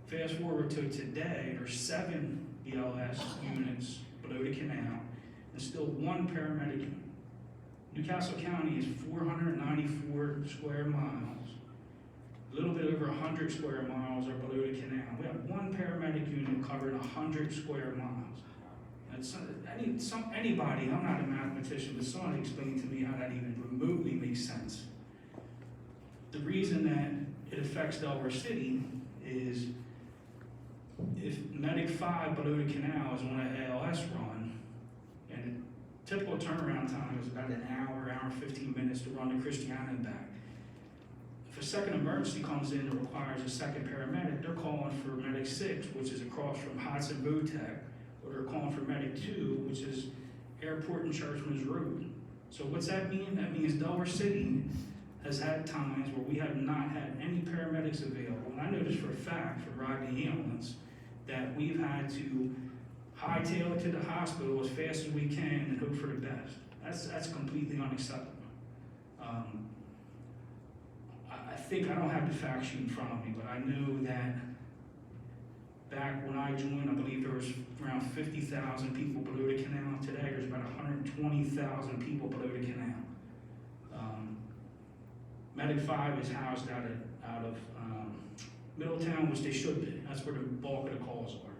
Fast forward to today, there's 7 BLS units below the canal, and still one paramedic unit. Newcastle County is 494 square miles. A little bit over 100 square miles are below the canal. We have one paramedic unit covering 100 square miles. Anybody, I'm not a mathematician, but somebody explain to me how that even remotely makes sense. The reason that it affects Delaware City is if Medic 5 below the canal is on an ALS run, and the typical turnaround time is about an hour and 15 minutes to run to Christiana and back. If if a second emergency comes in that requires a second paramedic, they're calling for medic 6, which is across from Hudson Votech, or they're calling for medic 2, which is Airport and Churchman's Road. So what's that mean? That means Delaware City has had times where we have not had any paramedics available. And I know this for a fact, from riding the ambulance, that we've had to hightail it to the hospital as fast as we can and hope for the best. That's completely unacceptable. I think, I don't have the fact sheet in front of me, but I know that back when I joined, I believe there was around 50,000 people below the canal. Today, there's about 120,000 people below the canal. Medic 5 is housed out of Middletown, which they should be. That's where the bulk of the calls are.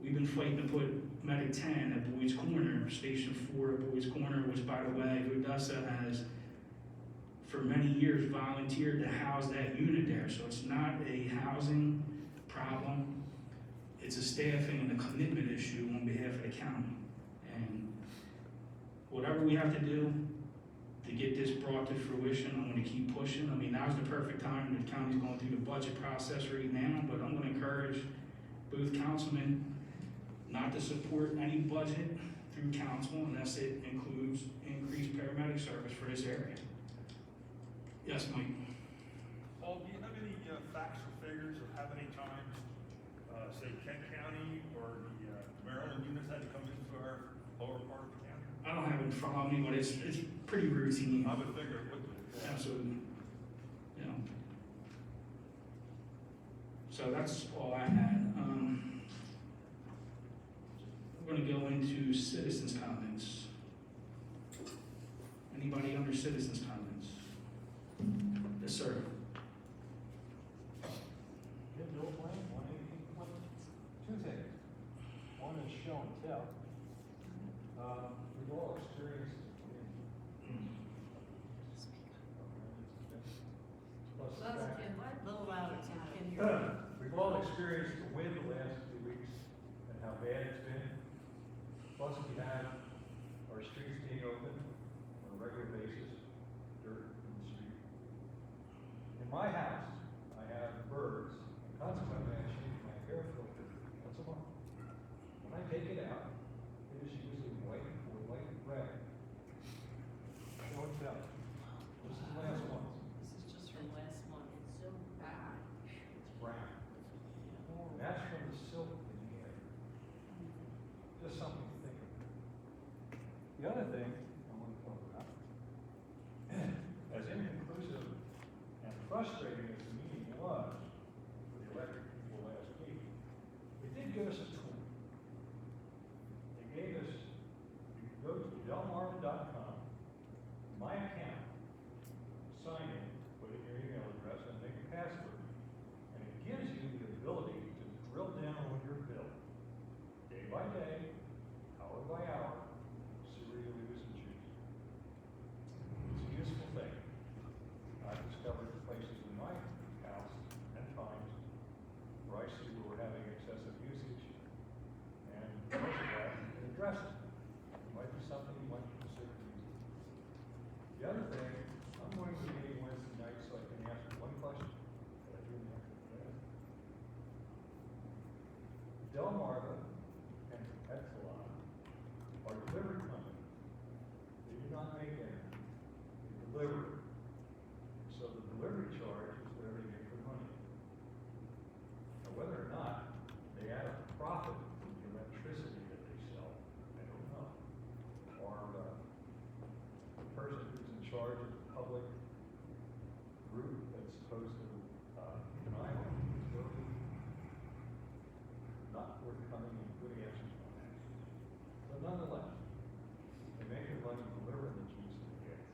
We've been fighting to put Medic 10 at Boyd's Corner, Station 4 at Boyd's Corner, which, by the way, Odessa has for many years volunteered to house that unit there. So it's not a housing problem. It's a staffing and a commitment issue on behalf of the county. And whatever we have to do to get this brought to fruition, I'm gonna keep pushing. I mean, now's the perfect time. The county's going through the budget process right now, but I'm gonna encourage both councilmen not to support any budget through council unless it includes increased paramedic service for this area. Yes, Mike? Paul, do you have any facts or figures of how many times, say, Kent County or the Maryland units had to come into our lower part of the county? I don't have it in front of me, but it's pretty routine. I would figure it would be. Absolutely. You know. So that's all I had. We're gonna go into citizens' comments. Anybody under citizens' comments? Yes, sir. Bill Blaine, 180, two things. One is show and tell. We've all experienced Little louder, Tim, can you hear me? we've all experienced the wind the last 2 weeks and how bad it's been. Plus we have our streets being open on a regular basis, dirt in the street. In my house, I have birds, and consequently I change my air filter once a month. When I take it out, it is usually white or white and gray. Show and tell. This is the last one. This is just from last month. It's so bad. It's brown. And that's from the silt in the air. Just something to think of. The other thing I want to talk about, as inconclusive and frustrating as the meeting was with the electric people last week, it did give us a tool. It gave us, you can go to delmarva.com, my account, sign in, put in your email address, and make a password. And it gives you the ability to drill down on your bill, day by day, hour by hour, see where you lose and choose. It's a useful thing. I've discovered places in my house and times where I see where we're having excessive usage, and because of that, you can address it. It might be something you might consider using. The other thing, I'm going to be meeting Wednesday night so I can ask one question that I didn't answer today. Delmarva and Exelon are delivery companies. They do not make energy, they deliver it. So the delivery charge is where they make their money. Now, whether or not they add a profit from the electricity that they sell, I don't know. Or the person who's in charge of the public group that's supposed to deny it is really not forthcoming and good answers on that. But nonetheless, they make their money delivering the juice to the kids.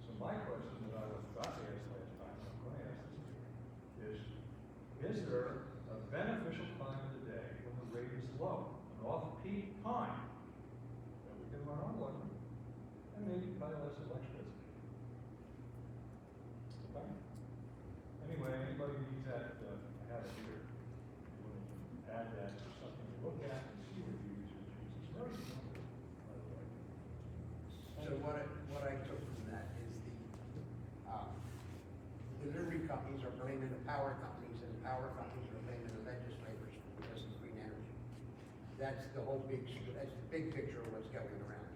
So my question that I was about to ask last time, and I'm going to ask this is there a beneficial time of the day when the rate is low, an off-peak time, that we can run our water and maybe pay less electricity? Okay? Anyway, anybody who needs that, I have it here. You want to add that to something to look at and see where you use your juice. It's very simple, by the way. So what I took from that is the that's the whole that's the big picture of what's going around.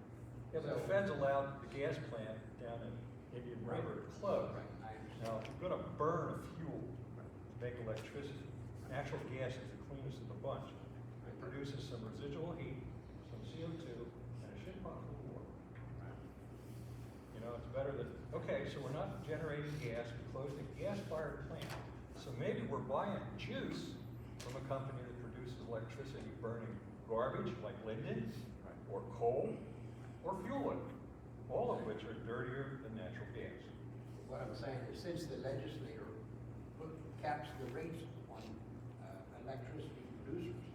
Yeah, but the feds allowed the gas plant down in Indian River to close. Right, I understand. Now, if you're gonna burn a fuel to make electricity, natural gas is the cleanest of the bunch. It produces some residual heat, some CO2, and a shit ton of water. You know, it's better than, okay, so we're not generating gas, we closed a gas-fired plant. So maybe we're buying juice from a company that produces electricity burning garbage like linden, or coal, or fuel oil, all of which are dirtier than natural gas. What I'm saying is, since the legislator caps the rates on electricity producers,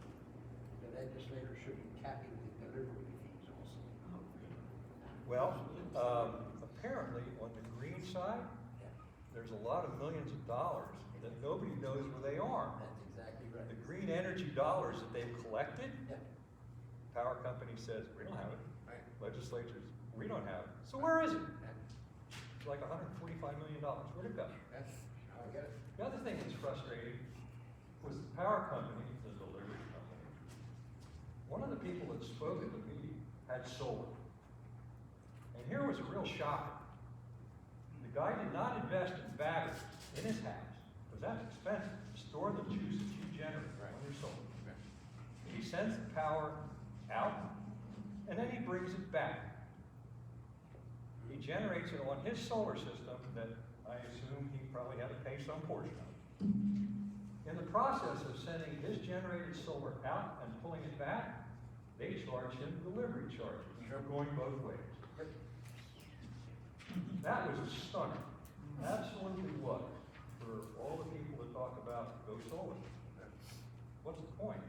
the legislator should be capping the delivery fees also. Well, apparently on the green side, there's a lot of millions of dollars that nobody knows where they are. That's exactly right. The green energy dollars that they've collected, Yeah. power company says, we don't have it. Right. Legislatures, we don't have it. So where is it? Yeah. It's like $145 million. Where'd it go? That's how I get it. The other thing that's frustrating was the power company, the delivery company. One of the people that spoke at the meeting had solar. And here was a real shocker. The guy did not invest in batteries in his house, because that's expensive, to store the juice that you generate on your solar. He sends the power out, and then he brings it back. He generates it on his solar system that I assume he probably had to pay some portion of. In the process of sending his generated solar out and pulling it back, they charge him delivery charges. They're going both ways. That was a stunner. Absolutely was. For all the people that talk about go solar. What's the point?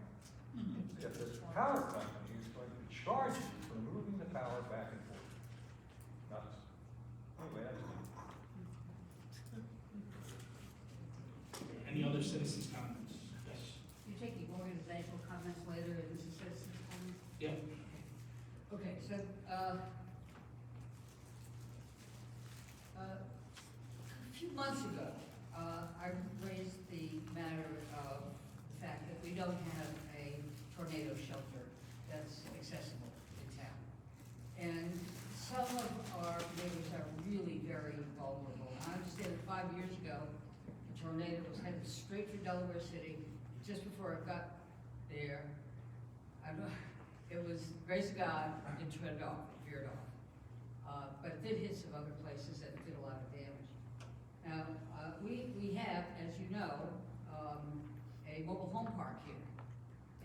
If this power company is going to charge you for moving the power back and forth. Nuts. Anyway, that's it. Any other citizens' comments? Yes. You take the organizational comments later, and this is citizen comments? Yeah. Okay, so, a few months ago, I raised the matter of the fact that we don't have a tornado shelter that's accessible in town. And some of our neighbors are really very vulnerable. I understand that 5 years ago, a tornado was headed straight for Delaware City. Just before it got there, it was, grace of God, it veered off. But it did hit some other places and did a lot of damage. Now, we have, as you know, a mobile home park here.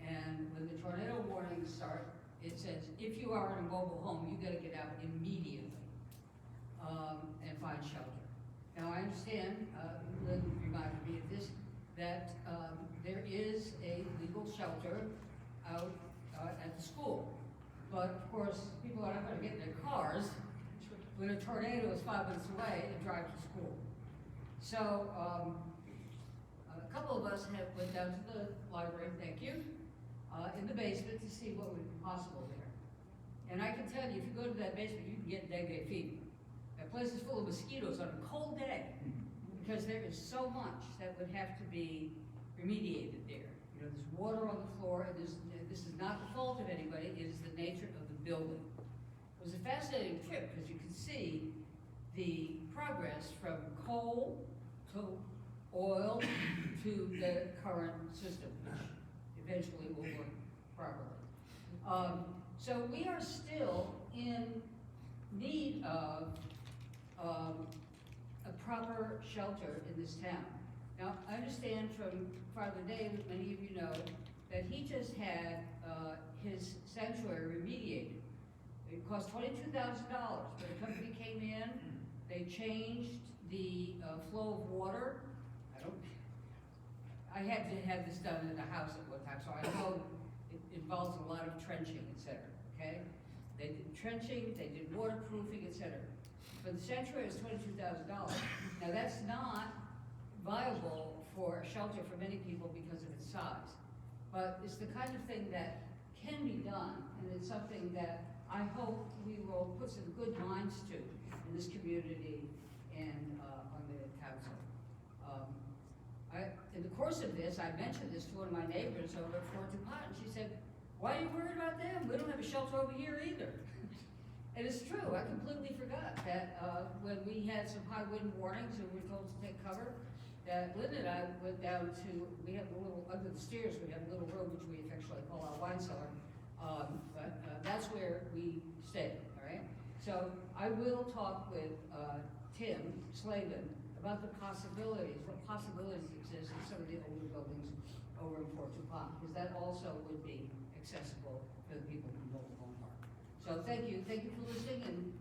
And when the tornado warnings start, it says, if you are in a mobile home, you gotta get out immediately and find shelter. Now, I understand, Lynn reminded me of this, that there is a legal shelter out at the school. But of course, people are not gonna get in their cars when a tornado is 5 minutes away and drive to school. So, a couple of us went down to the library, thank you, in the basement to see what would be possible there. And I can tell you, if you go to that basement, you can get dengue fever. That place is full of mosquitoes on a cold day, because there is so much that would have to be remediated there. You know, there's water on the floor, and this is not the fault of anybody, it is the nature of the building. It was a fascinating trip, because you could see the progress from coal to oil to the current system, which eventually will work properly. So we are still in need of a proper shelter in this town. Now, I understand from Father Dave, that many of you know, that he just had his sanctuary remediated. It cost $22,000, but a company came in, they changed the flow of water. I had to have this done in the house at one time, so I know it involves a lot of trenching, et cetera, okay? They did trenching, they did waterproofing, et cetera. But the sanctuary is $22,000. Now, that's not viable for a shelter for many people because of its size. But it's the kind of thing that can be done, and it's something that I hope we will put some good minds to in this community and on the council. In the course of this, I mentioned this to one of my neighbors over at Fort DuPont, and she said, why are you worried about them? We don't have a shelter over here either. And it's true, I completely forgot that, when we had some high wind warnings and we were told to take cover, that Linda and I went down to, we have a little, under the stairs, we have a little room which we affectionately call our wine cellar. But that's where we stayed, all right? So I will talk with, Tim Slavin about the possibilities, what possibilities exist in some of the older buildings over in Fort Dupont, because that also would be accessible for the people who live in Home Park. So thank you for listening, and,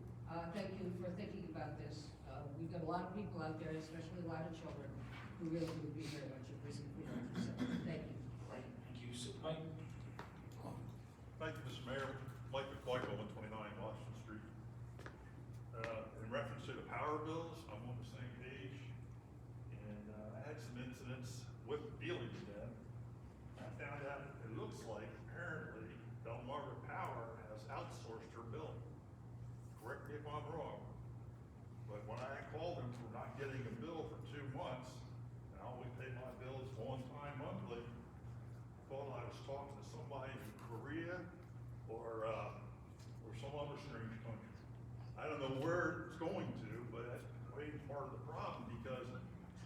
thank you for thinking about this. We've got a lot of people out there, especially a lot of children, who really would be very much appreciative if we don't do so. Thank you. Right, thank you. So, Mike? Thank you, Mr. Mayor. Mike McCoy, 129 Washington Street. In reference to the power bills, I'm on the same page, and I had some incidents with dealing with them. I found out it looks like apparently Delmarva Power has outsourced her billing. Correct me if I'm wrong, but when I called them for not getting a bill for 2 months, and I only pay my bills on time monthly, I thought I was talking to somebody in Korea or some other strange country. I don't know where it's going to, but that's way part of the problem, because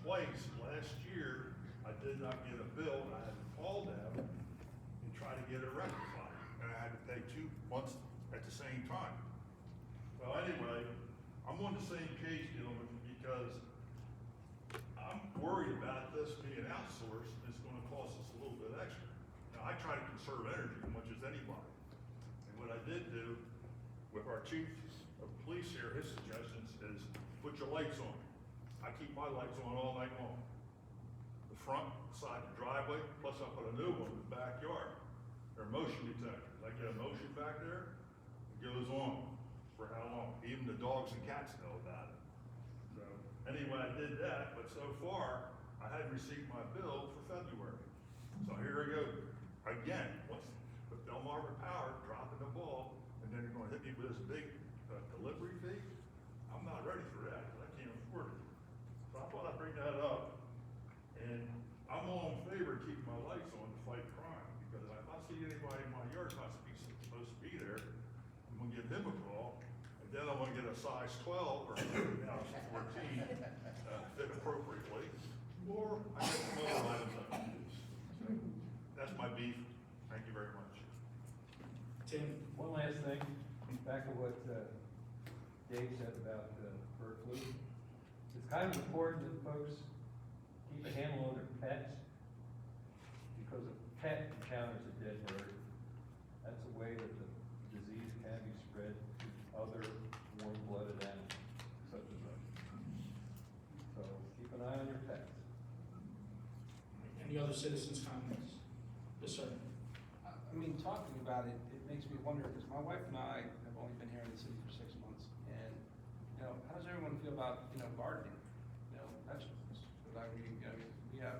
twice last year, I did not get a bill, and I had to call them and try to get it rectified, and I had to pay 2 months at the same time. Well, anyway, I'm on the same page, gentlemen, because I'm worried about this being outsourced, and it's gonna cost us a little bit extra. Now, I try to conserve energy as much as anybody, and what I did do with our chief of police here, his suggestions is, put your lights on. I keep my lights on all night long. The front side of the driveway, plus I put a new one in the backyard. They're motion detectors. I get a motion back there, it goes on for how long? Even the dogs and cats know about it. So, anyway, I did that, but so far, I hadn't received my bill for February. So here I go, again, with Delmarva Power dropping the ball, and then you're gonna hit me with this big delivery fee? I'm not ready for that, 'cause I can't afford it. So I thought I'd bring that up, and I'm all in favor of keeping my lights on to fight crime, because if I see anybody in my yard not supposed to be there, I'm gonna give him a call, and then I'm gonna get a size 12 or now it's 14, fit appropriately, or I get some other items I can use. So, that's my beef. Thank you very much. Tim? One last thing, back to what Dave said about bird flu. It's kind of important that folks keep a handle on their pets, because a pet encounters a dead bird. That's a way that the disease can be spread to other warm-blooded animals, such as us. So keep an eye on your pets. Any other citizens' comments? Yes, sir. I mean, talking about it, it makes me wonder, because my wife and I have only been here in the city for 6 months, and, you know, how does everyone feel about, you know, gardening? You know, vegetables, because I mean, you know, we have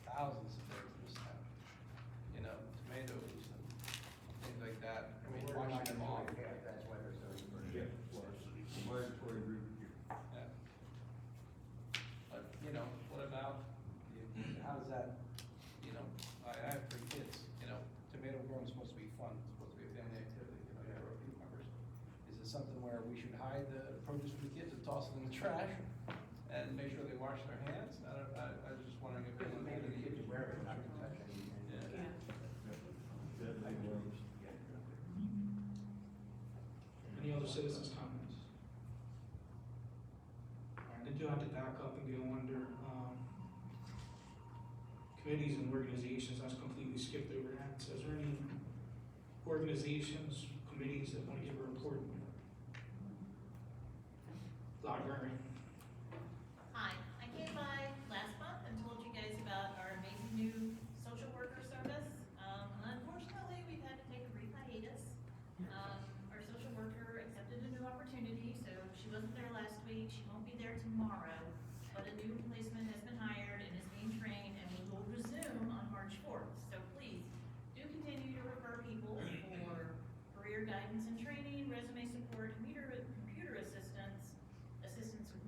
thousands of things in this town, you know, tomatoes and things like that. I mean, washing them off. That's why there's so many. Yeah. Migratory root here. Yeah. But, you know, what about, how does that, you know, I have 3 kids, you know, tomato growing is supposed to be fun, it's supposed to be a family activity, you know, you grow cucumbers. Is it something where we should hide the produce from the kids and toss it in the trash and make sure they wash their hands? I was just wondering if anyone had any. Kids wear it, not to touch it. Yeah. Any other citizens' comments? All right, I do have to back up and go under, committees and organizations. I was completely skipped over that. So is there any organizations, committees that want to give a report? Library. Hi, I came by last month and told you guys about our amazing new social worker service. Unfortunately, we've had to take a brief hiatus. Our social worker accepted a new opportunity, so she wasn't there last week, she won't be there tomorrow, but a new replacement has been hired and is being trained, and we will resume on March 4th. So please, do continue to refer people for career guidance and training, resume support, computer assistance with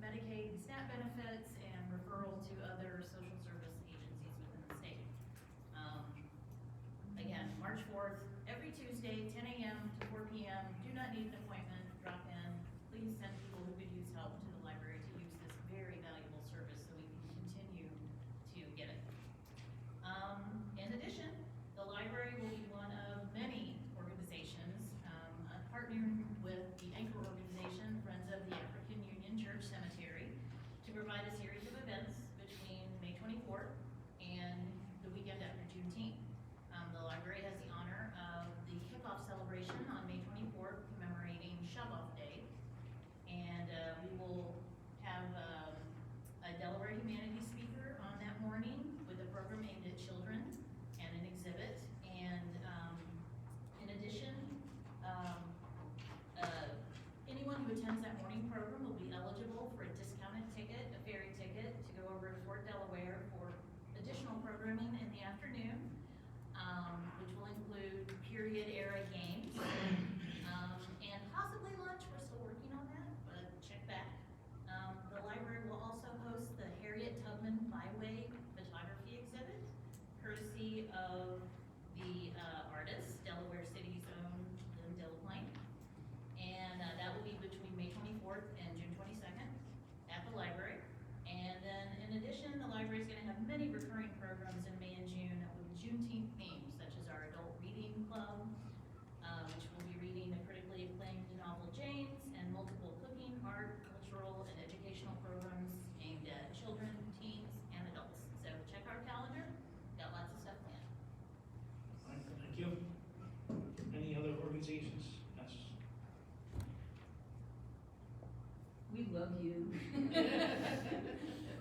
4th, every Tuesday, 10 a.m. to 4 p.m. Do not need an appointment, drop in. Please send people who could use help to the library to use this very valuable service so we can continue to get it. In addition, the library will be one of many organizations partnering with the anchor organization, Friends of the African Union Church Cemetery, to provide a series of events between May 24th and the weekend after Juneteenth. The library has the honor of the kickoff celebration on May 24th, commemorating Shove-Off Day. And we will have a Delaware humanities speaker on that morning with a program aimed at children and an exhibit. And in addition, anyone who attends that morning program will be eligible for a discounted ticket, a ferry ticket, to go over to Fort Delaware for additional programming in the afternoon, which will include period era games, and possibly lunch. We're still working on that, but check back. The library will also host the Harriet Tubman Byway photography exhibit, courtesy of the artist, Delaware City's own Lynn Delaplane. And that will be between May 24th and June 22nd at the library. And then in addition, the library is going to have many recurring programs in May and June with Juneteenth themes, such as our adult reading club, which will be reading the critically acclaimed novel James, and multiple cooking, art, cultural, and educational programs aimed at children, teens, and adults. So check our calendar, got lots of stuff planned. All right, thank you. Any other organizations? Yes. We love you.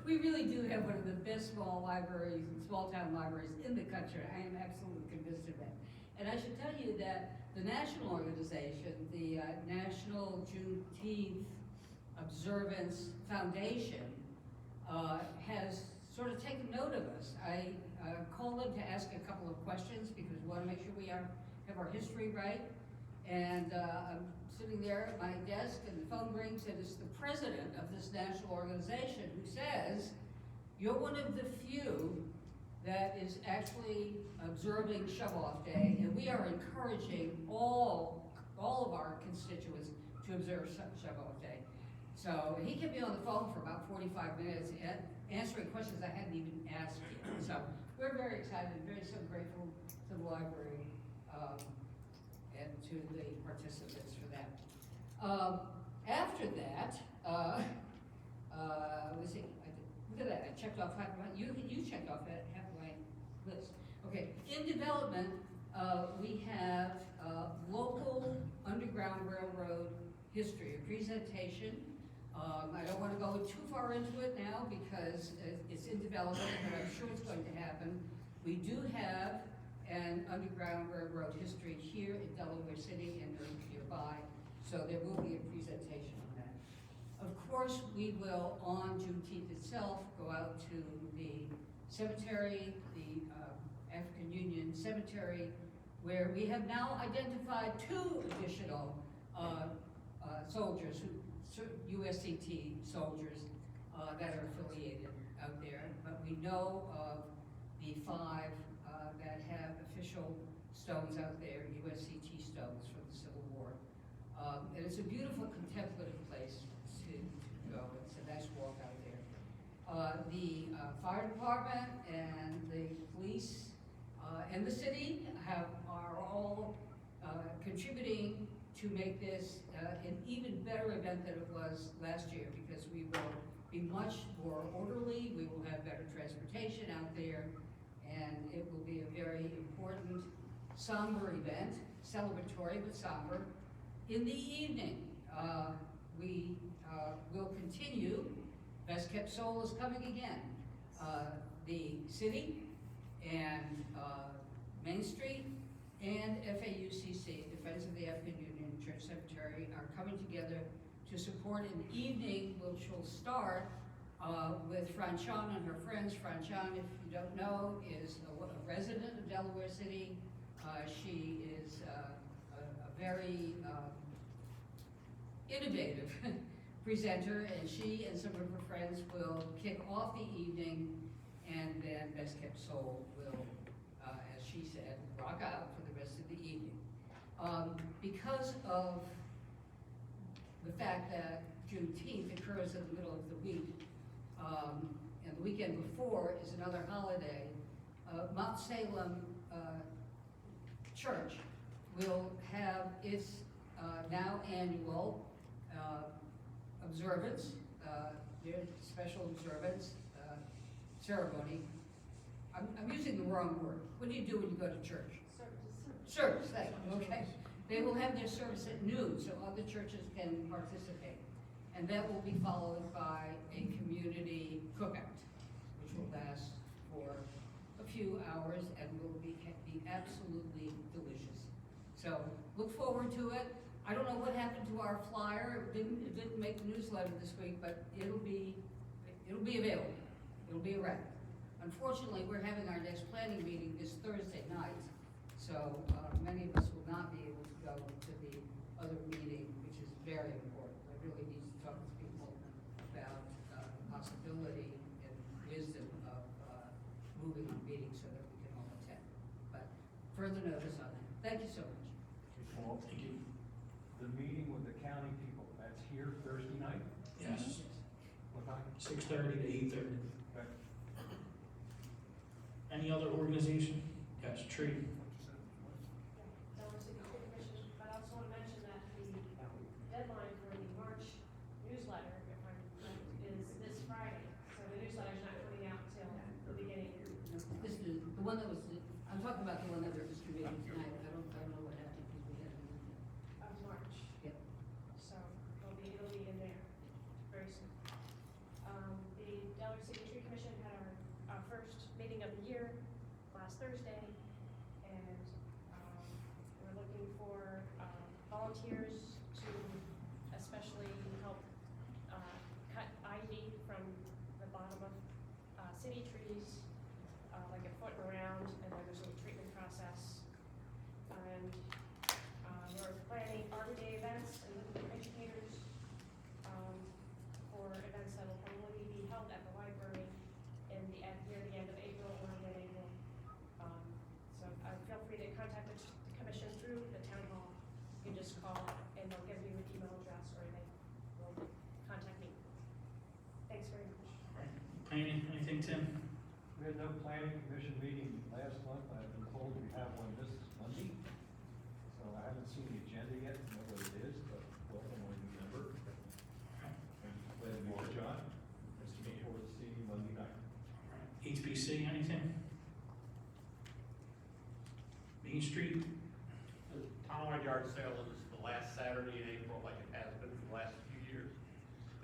We really do have one of the best small libraries and small town libraries in the country. I am absolutely convinced of that. And I should tell you that the national organization, the National Juneteenth Observance Foundation, has sort of taken note of us. I called them to ask a couple of questions because we want to make sure we have our history right. And I'm sitting there at my desk and the phone rings and it's the president of this national organization who says, you're one of the few that is actually observing Shove-Off Day, and we are encouraging all of our constituents to observe Shove-Off Day. So he kept me on the phone for about 45 minutes answering questions I hadn't even asked yet. So we're very excited, very so grateful to the library and to the participants for that. After that, let's see, look at that, I checked off half of my, you checked off half of my list. Okay, in development, we have local Underground Railroad history, a presentation. I don't want to go too far into it now because it's in development, but I'm sure it's going to happen. We do have an Underground Railroad history here in Delaware City and nearby, so there will be a presentation on that. Of course, we will, on Juneteenth itself, go out to the cemetery, the African Union Cemetery, where we have now identified 2 additional soldiers, USCT soldiers that are affiliated out there. But we know of the 5 that have official stones out there, USCT stones from the Civil War. And it's a beautiful contemplative place to go. It's a nice walk out there. The fire department and the police and the city are all contributing to make this an even better event than it was last year, because we will be much more orderly, we will have better transportation out there, and it will be a very important, somber event, celebratory but somber. In the evening, we will continue. Best Kept Soul is coming again. The city and Main Street and FAUCC, the Friends of the African Union Church Cemetery, are coming together to support an evening which will start with Franchan and her friends. Franchan, if you don't know, is a resident of Delaware City. She is a very innovative presenter, and she and some of her friends will kick off the evening, and then Best Kept Soul will, as she said, rock out for the rest of Because of the fact that Juneteenth occurs in the middle of the week, and the weekend before is another holiday, Mount Salem Church will have its now annual observance, their special observance ceremony. I'm using the wrong word. What do you do when you go to church? Service, thank you, okay. They will have their service at noon, so other churches can participate. And that will be followed by a community cookout, which will last for a few hours and will be absolutely delicious. So look forward to it. I don't know what happened to our flyer. It didn't make the newsletter this week, but it'll be available. It'll be around. Unfortunately, we're having our next planning meeting this Thursday night, so many of us will not be able to go to the other meeting, which is very important. I really need to talk to people about the possibility and wisdom of moving our meeting so that we can all attend. But further notice on that. Thank you so much. Well, Thank you. the meeting with the county people, that's here Thursday night? Yes, What time? 6:30 to 8:30. Okay. Any other organization? Yes, Tree. Delaware City Tree Commission, but I also want to mention that the deadline for the March newsletter, if I'm correct, is this Friday. So the newsletter's not coming out till the beginning. This is the one that was, I'm talking about the one that they're distributing tonight. I don't know what happened because we had a meeting. Of March. Yep. So it'll be in there very soon. The Delaware City Tree Commission had our first meeting of the year last Thursday, and we're looking for volunteers to especially help cut ivy from the bottom of city trees, like a foot around, and then there's a little treatment process. And we're planning Arbor Day events and looking for educators for events that will probably be held at the library near the end of April or mid-April. So feel free to contact the commission through the town hall. You can just call and they'll give you an email address or they will contact me. Thanks very much. All right. Planning, anything, Tim? We had no planning commission meeting last month. I've been told we have one this Monday. So I haven't seen the agenda yet to know what it is, but welcome when you remember. And glad to meet you, John. Nice to meet you. Look forward to seeing you Monday night. HPC, anything? Main Street? The townwide yard sale is the last Saturday in April, like it has been for the last few years.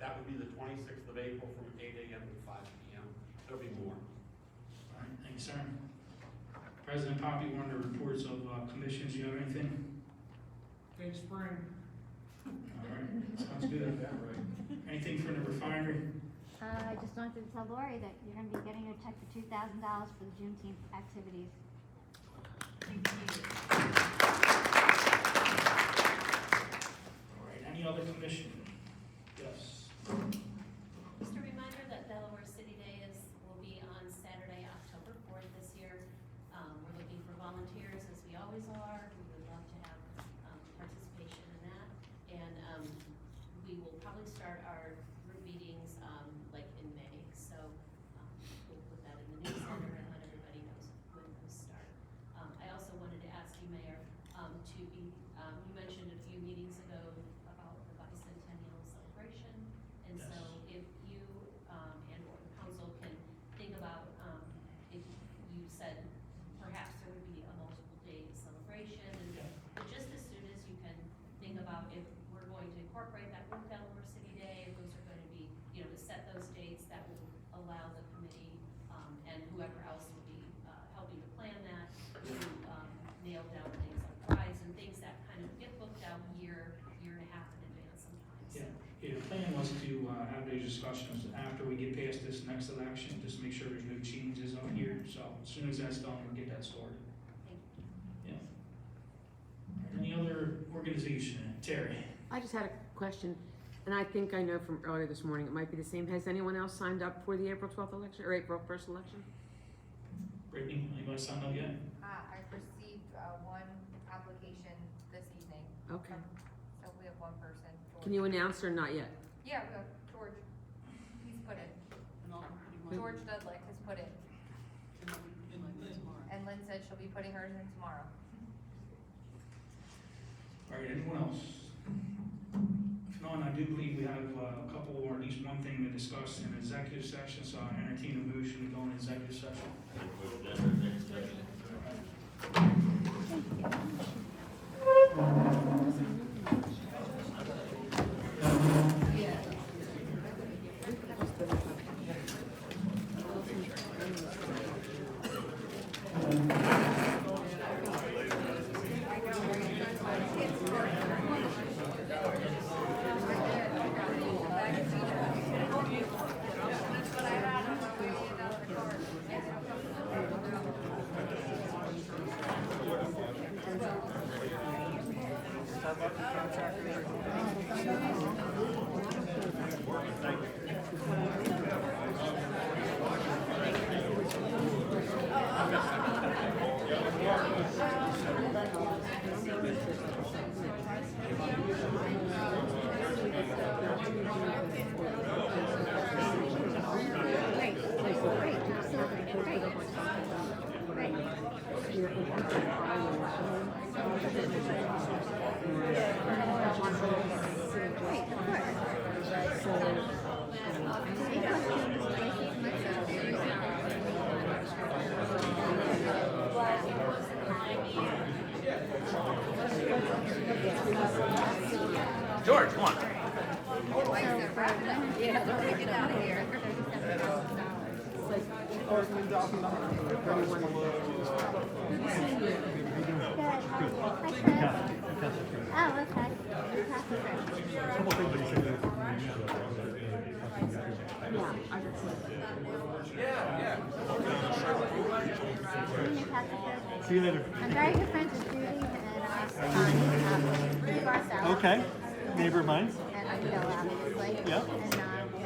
That would be the 26th of April from 8 a.m. to 5 p.m. There'll be more. All right, thank you, sir. President Poppy, one of the reports of commissions, you have anything? Big spring. All right, sounds good. Anything from the refinery? I just wanted to tell Lori that you're gonna be getting a check for $2,000 for the Juneteenth activities. All right, any other commission? Yes. Just a reminder that Delaware City Day will be on Saturday, October 4th this year. We're looking for volunteers, as we always are. We would love to have participation in that. And we will probably start our group meetings like in May. So we'll put that in the newsletter and let everybody know when those start. I also wanted to ask you, Mayor, you mentioned a few meetings ago about the bicentennial celebration. And Yes. so if you and or the council can think about, if you said perhaps there would be a multiple day celebration, and but just as soon as you can think about if we're going to incorporate that with Delaware City Day, if those are going to be, to set those dates, that will allow the committee and whoever else will be helping to plan that to nail down things like rides and things that kind of get booked out year and a half in advance sometimes. Yeah, the plan was to have those discussions after we get past this next election, just make sure there's no changes up here. So as soon as that's done, we'll get that started. Yeah. Any other organization? Terry? I just had a question, and I think I know from earlier this morning, it might be the same. Has anyone else signed up for the April 12th election, or April 1st election? Brittany, anybody signed up yet? I've received one application this So we have one person. George. Can you announce or not yet? Yeah, we have George. He's put in. George Dudlick has put in. And Lynn said she'll be putting hers in tomorrow. All right, anyone else? If not, I do believe we have a couple, or at least one thing to discuss in executive session, so I entertain a motion to go in executive session. George, come on. Yeah, they're get out of here. Oh, okay. Couple things that you said. See you later. I'm very good friends with Judy and Rudy Barcel. Okay, neighbor of mine. And Bill, obviously. Yep. And